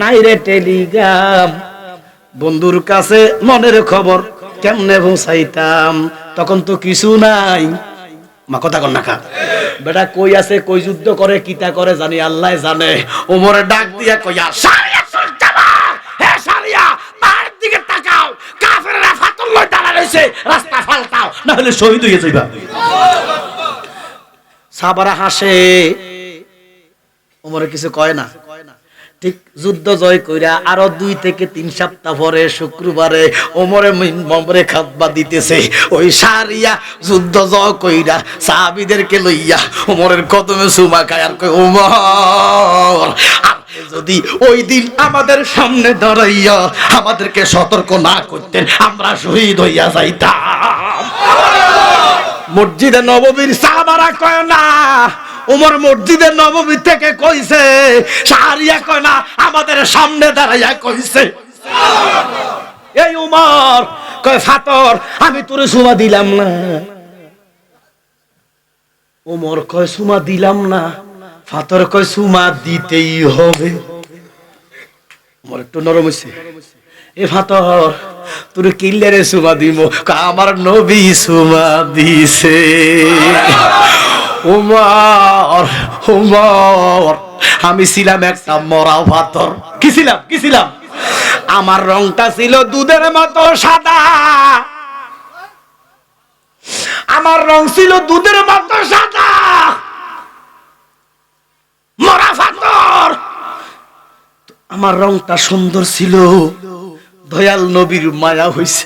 নাই রে টেলিগ্রাম। বন্ধুর কাছে মনের খবর কেমনে পৌঁছাইতাম? তখন তো কিছু নাই। মা কথা কন না কা, বেটা কই আছে, কই যুদ্ধ করে, কিতা করে জানি আল্লাহ জানে। ওমরে ডাক দিয়া কইয়া, সারিয়াতুল জামা, হে সারিয়া, তার দিকে তাকাও, কাফেররা ফাতর লই দাঁড়া রইছে, রাস্তা ফালতাও, না হলে শহীদ হইয়া যাইবা। সাহাবারা হাসে, ওমরে কিছু কয় না। ঠিক যুদ্ধ জয় কইরা আরো 2 থেকে 3 সপ্তাহ পরে শুক্রবারে ওমরে খাতবা দিতেছে। ওই সারিয়া যুদ্ধ জয় কইরা সাহাবীদেরকে লইয়া ওমরের কদমে চুমা খায় আর কয়, ওমর যদি ওই দিন আমাদের সামনে দাঁড়াইয়া আমাদেরকে সতর্ক না করতেন, আমরা শহীদ হইয়া যাইতাম। মসজিদে নববীর সাহাবারা কয় না, ওমর মসজিদে নববী থেকে কইছে, সারিয়া কয় না, আমাদের সামনে দাঁড়াইয়া কইছে। এই ওমর কয়, ফাতর আমি তোরে সুমা দিলাম না। ওমর কয় সুমা দিলাম না, ফাতর কয় সুমা দিতেই হবে। ওমর একটু নরম হইছে, এ ফাতর তোরে কিল্লারে সুমা দিব? আমার নবী সুমা দিছে। ওমর ওমর আমি ছিলাম একটা মরা পাথর। কি ছিলাম? আমার রংটা ছিল দুধের মতো সাদা, আমার রং ছিল দুধের মতো সাদা, মরা পাথর। আমার রংটা সুন্দর ছিল, দয়াল নবীর মায়া হইছে।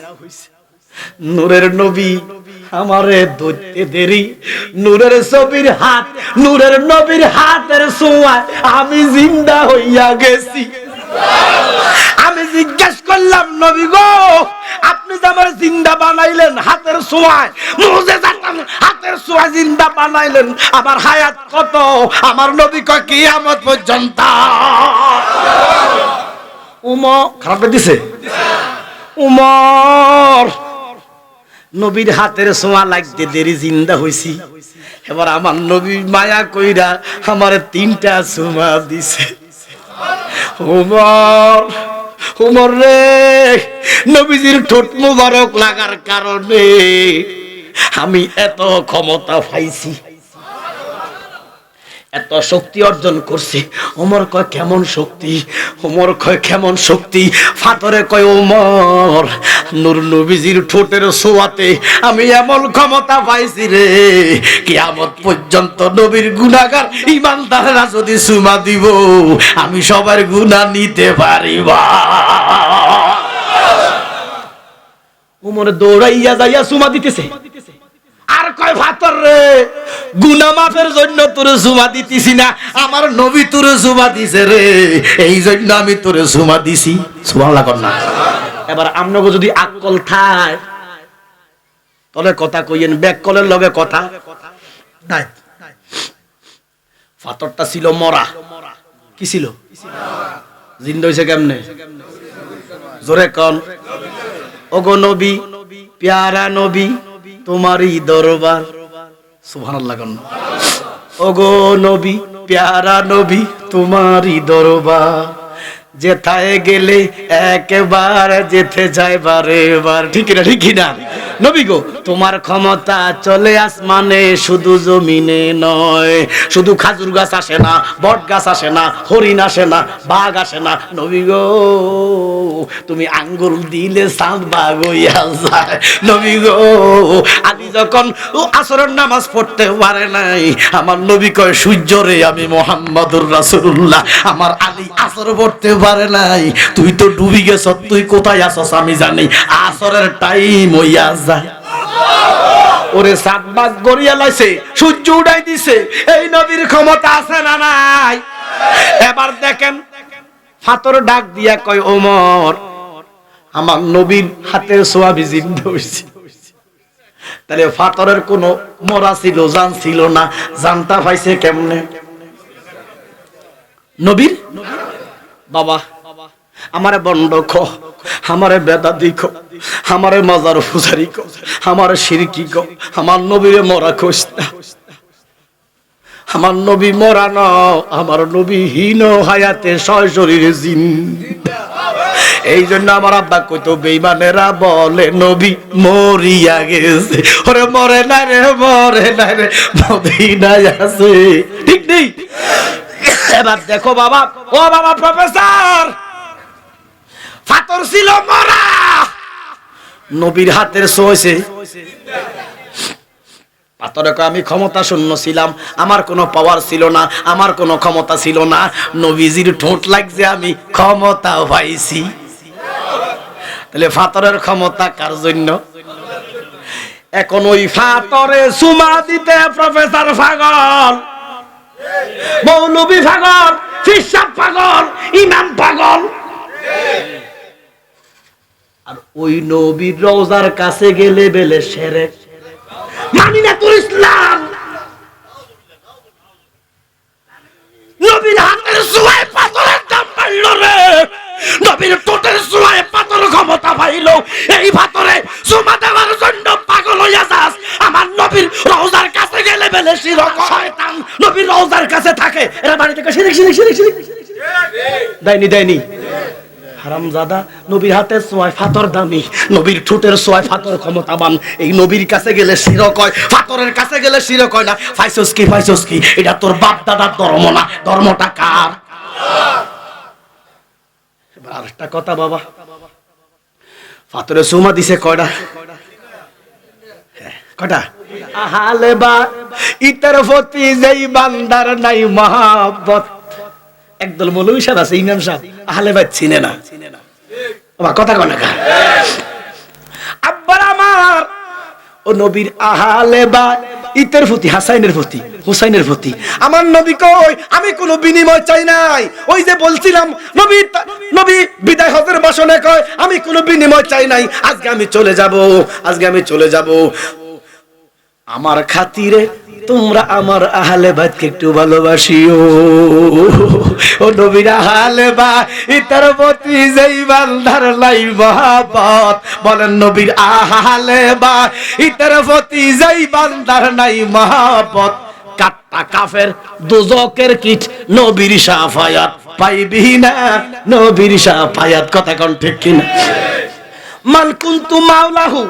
নূরের নবী আমারে ধরতে দেরি, নূরের ছবির হাত, নূরের নবীর হাতের ছোঁয়ায় আমি জিন্দা হইয়া গেছি। আমি জিজ্ঞেস করলাম নবী গো আপনি যে আমার জিন্দা বানাইলেন হাতের ছোঁয়ায়, মুজিজাতান হাতের ছোঁয়ায় জিন্দা বানাইলেন, আমার হায়াত কত? আমার নবী কয় কিয়ামত পর্যন্ত। উমর খারাপ দিছে, উমর নবীর হাতের ছোঁয়া লাগতে দেরি জিন্দা হইছি, এবার আমার নবী মায়া কইরা আমার 3টা ছোঁয়া দিছে। উমর উমর রে, নবীজির ঠোঁট মুবারক লাগার কারণে আমি এত ক্ষমতা পাইছি, এত শক্তি অর্জন করছি। ওমর কয় কেমন শক্তি? ওমর কয় কেমন শক্তি? ফাতরে কয় ওমর নূর নবীজির ঠোঁটের ছোঁয়াতে আমি এমন ক্ষমতা পাইছি রে, কিয়ামত পর্যন্ত নবীর গুনাহগার ঈমানদাররা যদি চুমা দিব আমি সবার গুনাহ নিতে পারিবা। ওমর দৌড়াইয়া যাইয়া চুমা দিতেছে, আর কয় ফাতর রে গুনাহ মাফের জন্য তোরে চুমা দিতেছি না, আমার নবী তোরে চুমা দিছে রে, এই জন্য আমি তোরে চুমা দিছি। সুবহানাল্লাহ কর না। এবার আমনগো যদি আকল থায় তলে কথা কইয়েন, ব্যাককলের লগে কথা নাই। ফাতরটা ছিল মরা, কি ছিল? জিন্দা হইছে কেমনে? জোরে কোন। ওগো নবী প্যারা নবী তোমারই দরবার। সুবহানাল্লাহ কোন। ওগো নবী প্যারা নবী তোমারই দরবার, যেথায় গেলে একবার যেতে যায় বারে বার। ঠিক না? ঠিক না নবী গো তোমার ক্ষমতা চলে আসমানে শুধু জমিনে নয়, শুধু খাজুর গাছ আসে না, বট গাছ আসে না, হরিণ আসে না, বাঘ আসে না। নবী গো তুমি আঙ্গুল দিলে চাঁদ বাঘ হইয়া যায়। নবী গো আলী যখন আসরের নামাজ পড়তে পারে নাই, আমার নবী কয় সূর্য রে আমি মুহাম্মদুর রাসূলুল্লাহ, আমার আলী আসর পড়তে পারে নাই, তুই তো ডুবি গেছ, তুই কোথায় আছস আমি জানি, আসরের টাইম হইয়া যায়। ওরে সাত ভাগ গড়িয়া লাইছে, সূর্য উড়াই দিছে, এই নবীর ক্ষমতা আছে না নাই? এবার দেখেন ফাতর ডাক দিয়া কয় ওমর আমার নবীর হাতের ছোঁয়া জিন্দা হইছে। তাহলে ফাতরের কোন মরা ছিল, জান ছিল না, জানটা পাইছে কেমনে? নবীর বাবা আমারে বন্ড খ, আমারে বেদাতি খ, আমারে মাজার পূজারি খ, আমারে শিরকি খ, আমার নবীরে মরা খোঁজ না। আমার নবী মরা ন, আমার নবী হীন হায়াতে সয় শরীরে জিন্দা। এই জন্য আমার আব্বা কইতো বেঈমানেরা বলে নবী মরিয়া গেছে, ওরে মরে না রে, মরে না রে, মদিনায় আছে। ঠিক নেই? এবার দেখো বাবা, ও বাবা প্রফেসর, ফাতর ছিল মরা, নবীর হাতের ছোঁয়াছে। পাথরে কয় আমি ক্ষমতা শূন্য ছিলাম, আমার কোনো পাওয়ার ছিল না, আমার কোনো ক্ষমতা ছিল না, নবীজির ঠোঁট লাগছে আমি ক্ষমতা পাইছি। তাহলে ফাতরের ক্ষমতা কার জন্য? এখন ওই ফাতরে চুমা দিতে প্রফেসর পাগল, মৌলবী পাগল, ফিরসাব পাগল, ইমাম পাগল, আর ওই নবীর রওজার কাছে গেলে বেলে শিরক। মানি না তোর ইসলাম। নবীর হাতের ছোঁয়ায় পাথরের দাম বাড়লো রে, নবীর ঠোঁটের ছোঁয়ায় পাথর ক্ষমতা পাইল। এই পাথরে চুমা দেওয়ার জন্য পাগল হইয়া যাস, আমার নবীর রওজার কাছে গেলে বেলে শিরক। শয়তান নবীর রওজার কাছে থাকে, এরা বাড়ি থেকে শিরক শিরক শিরক শিরক দেয়নি দেয়নি। হারামজাদা নবীর হাতের ছোঁয়ায় ফাতর দামি, নবীর ঠোঁটের ছোঁয়ায় ফাতর ক্ষমতাবান। এই নবীর কাছে গেলে শিরক হয়, ফাতরের কাছে গেলে শিরক হয় না। ফাইসস কি এটা তোর বাপ দাদার ধর্ম না, ধর্মটা কার? আর একটা কথা বাবা, ফাতরে চুমা দিছে কয়টা? কয়টা? আহালে বা ইতার প্রতি যেই বান্দার নাই মহব্বত। একদল মৌলভী সাহেব আছে, ইমাম সাহেব আহলে বাইত চিনে না। কথা কয় না আব্বার আমার, ও নবীর আহলে বাইত ইতের প্রতি, হাসাইনের প্রতি, হুসাইনের প্রতি। আমার নবী কই আমি কোনো বিনিময় চাই নাই। ওই যে বলছিলাম নবী বিদায় হজের ভাষণে কয় আমি কোনো বিনিময় চাই নাই, আজকে আমি চলে যাব, আজকে আমি চলে যাব। আমার খাতিরে তোমরা আমার আহলে বাইতকে একটু ভালোবাসিও। ও নবীর আহলে বাইতের প্রতি যেই বান্দার নাই মহব্বত, বলেন নবীর আহলে বাইতের প্রতি যেই বান্দার নাই মহব্বত, কাট্টা কাফের দোজকের কীট নবীর শাফায়াত পাইবি না, নবীর শাফায়াত। কথা কোন ঠিক কিনা? মান কুনতু মাওলাহু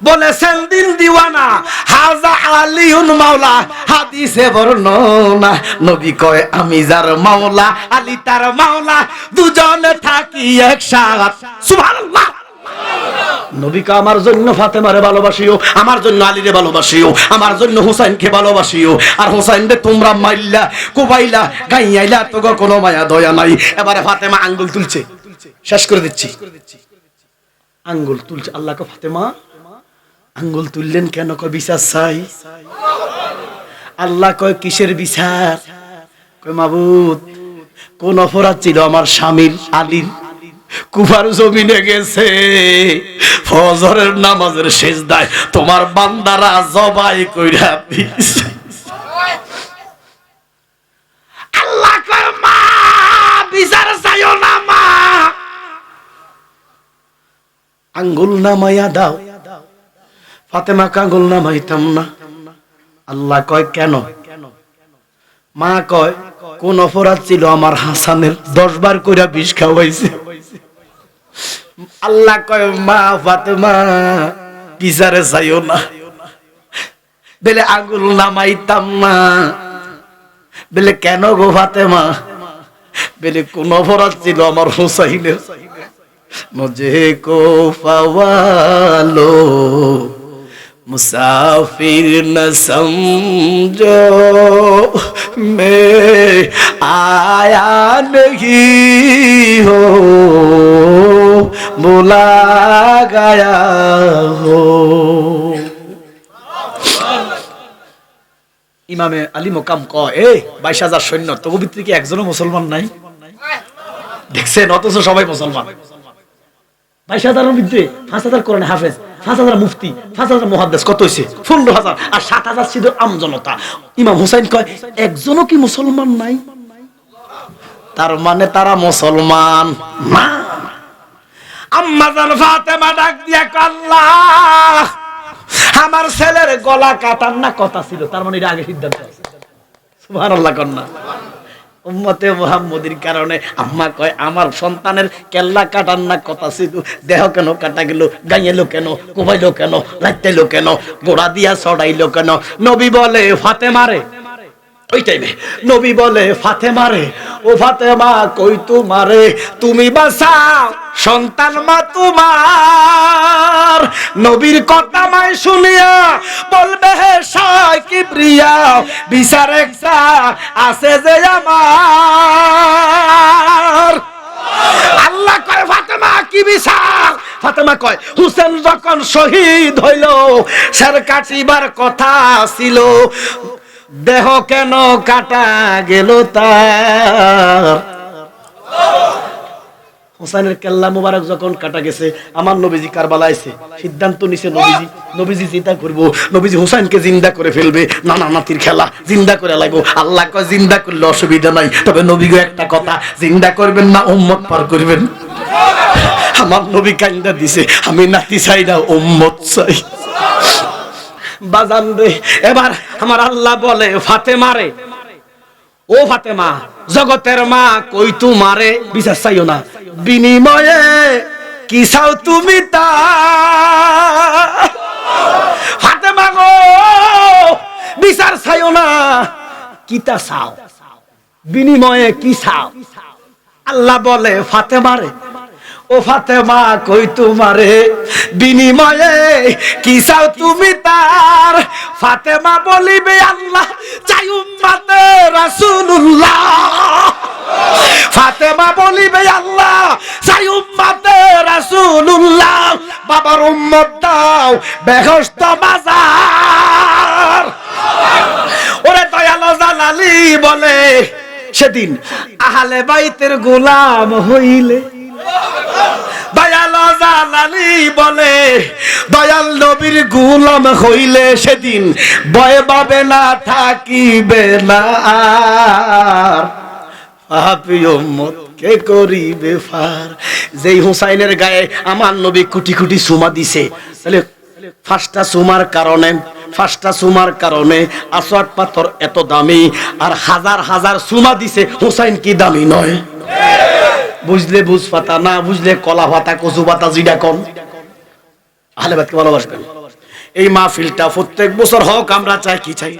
বলেছেন দিন দিওয়ানা হাজা আলিউন মাওলা, হাদিসে বর্ণনা। নবী কয় আমি যার মাওলা আলী তার মাওলা, দুজনে থাকি একসাথে। সুবহানাল্লাহ। নবী কয় আমার জন্য ফাতেমারে ভালোবাসিও, আমার জন্য আলীরে ভালোবাসিও, আমার জন্য হুসাইনকে ভালোবাসিও। আর হুসাইনকে তোমরা মাইল্লা কুবাইলা গাইয়াইলা, তো কোনো মায়া দয়া নাই। এবারে ফাতেমা আঙ্গুল তুলছে, শেষ করে দিচ্ছি, আঙ্গুল তুলছে। আল্লাহকে ফাতেমা আঙ্গুল তুললেন কেন? কয় বিচার চাই। আল্লাহ কয় কিসের বিচার? কয় মাবুদ কোন অপরাধ ছিল আমার স্বামীর আলীর? কুফার জমিনে গেছে ফজরের নামাজের সিজদায় তোমার বান্দারা জবাই কইরা দিছে। আল্লাহ কয় মা বিচার চাইও না মা, আঙ্গুল নামাইয়া দাও। ফাতেমা আঙ্গুল নামাইতাম না। আল্লাহ কয় কেন? মা কয় কোন অপরাধ ছিল আমার হাসানের? 10 বার কইরা বিষ খাওয়াইছে। আল্লাহ কয় মা ফাতেমা বিচারে চাইও না। বলে আঙ্গুল নামাইতাম না। বলে কেন গো ফাতেমা? বলে কোন অপরাধ ছিল আমার হুসাইনের? মুঝে কো ফাওয়ালো मुसाफिर न समझो, मैं आया नहीं हो बुला गया हो। ইমামে আলী মোকাম কয় এ 22,000 সৈন্য, তবু ভিতরে কি একজনও মুসলমান নাই? দেখছেন, অথচ সবাই মুসলমান। 22,000 মধ্যে 5,000 কোরআন হাফেজ, 5,000 মুফতি, 5,000 মুহাদ্দিস, কত হইছে? 15,000। আর 7,000 ছিল আমজনতা। ইমাম হুসাইন কয় একজনও কি মুসলমান নাই? তার মানে তারা মুসলমান না। আম্মা জান ফাতেমা ডাক দিয়া আল্লাহ আমার ছেলের গলা কাটার না কথা ছিল, তার মানে এটা আগে সিদ্ধান্ত আছে। সুবহানাল্লাহ কন্যা। উম্মতে মুহাম্মদীর কারণে আম্মা কয় আমার সন্তানের কেল্লা কাটার না কথা ছিল, দেহ কেন কাটা গেল, গাইলো কেন, কোবাইলো কেন, লাইতাইলো কেন, গোড়া দিয়া ছড়াইলো কেন? নবী বলে ফাতেমারে, ওই টাইমে নবী বলে ফাতেমারে, ও ফাতেমা কই তোমারে তুমি বাঁচাও সন্তান মা তোমার। নবীর কথা মাই শুনিয়া বলবে হে শায় কিবরিয়া, বিচার একটা আছে যে আমার। আল্লাহ কয় ফাতেমা কি বিচার? ফাতেমা কয় হুসেন যখন শহীদ হইল সের কাটিবার কথা ছিল, দেহ কেন কাটা গেল তার? হুসাইনের কেল্লা মুবারক যখন কাটা গেছে, আমার নবীজি কারবালা আইছে, সিদ্ধান্ত নিছে নবীজি চিন্তা করবো, নবীজি হুসাইনকে জিন্দা করে ফেলবে, নানা নাতির খেলা জিন্দা করে লাগবো। আল্লাহ কয় জিন্দা করলে অসুবিধা নাই, তবে নবী গো একটা কথা, জিন্দা করবেন না উম্মত পার করবেন। আমার নবী কান্দা দিছে, আমি নাতি চাই না উম্মত চাই। বাজান রে, এবার আমার আল্লাহ বলে ফাতেমারে, ও ফাতেমা জগতের মা কই তোমারে বিচার চাইও না, বিনিময়ে কি চাও তুমি তা? ফাতেমা গো বিচার চাইও না, কিতা চাও, বিনিময়ে কি চাও? আল্লাহ বলে ফাতেমারে, ও ফাতেমা কই তোমারে বিনিময়ে কি চাও তুমি তার? ফাতেমা বলিবে আল্লাহ চাই উম্মতে রাসূলুল্লাহ। ফাতেমা বলিবে আল্লাহ চাই উম্মতে রাসূলুল্লাহ। বাবার উম্মত দাও বেহেশত বাজার। বলে সেদিন আহলে বাইতের গোলাম হইলে, দয়াল জালালি বলে দয়াল নবীর গোলাম হইলে সেদিন ভয় পাবে না, থাকিবে না আর পাপী উম্মত কে করিবে ফার। যেই হুসাইনের গায়ে আমার নবী কোটি কোটি চুমা দিছে, তাহলে ফার্স্টটা চুমার কারণে আসওয়াদ পাথর এত দামি, আর হাজার হাজার চুমা দিছে, হুসাইন কি দামি নয়? বুঝলে বুঝ পাতা, না বুঝলে কলা পাতা, কচু পাতা, জিডা কন। আহলে বাইতকে ভালোবাসবেন। এই মাহফিলটা প্রত্যেক বছর হোক, আমরা চাই। কি চাই?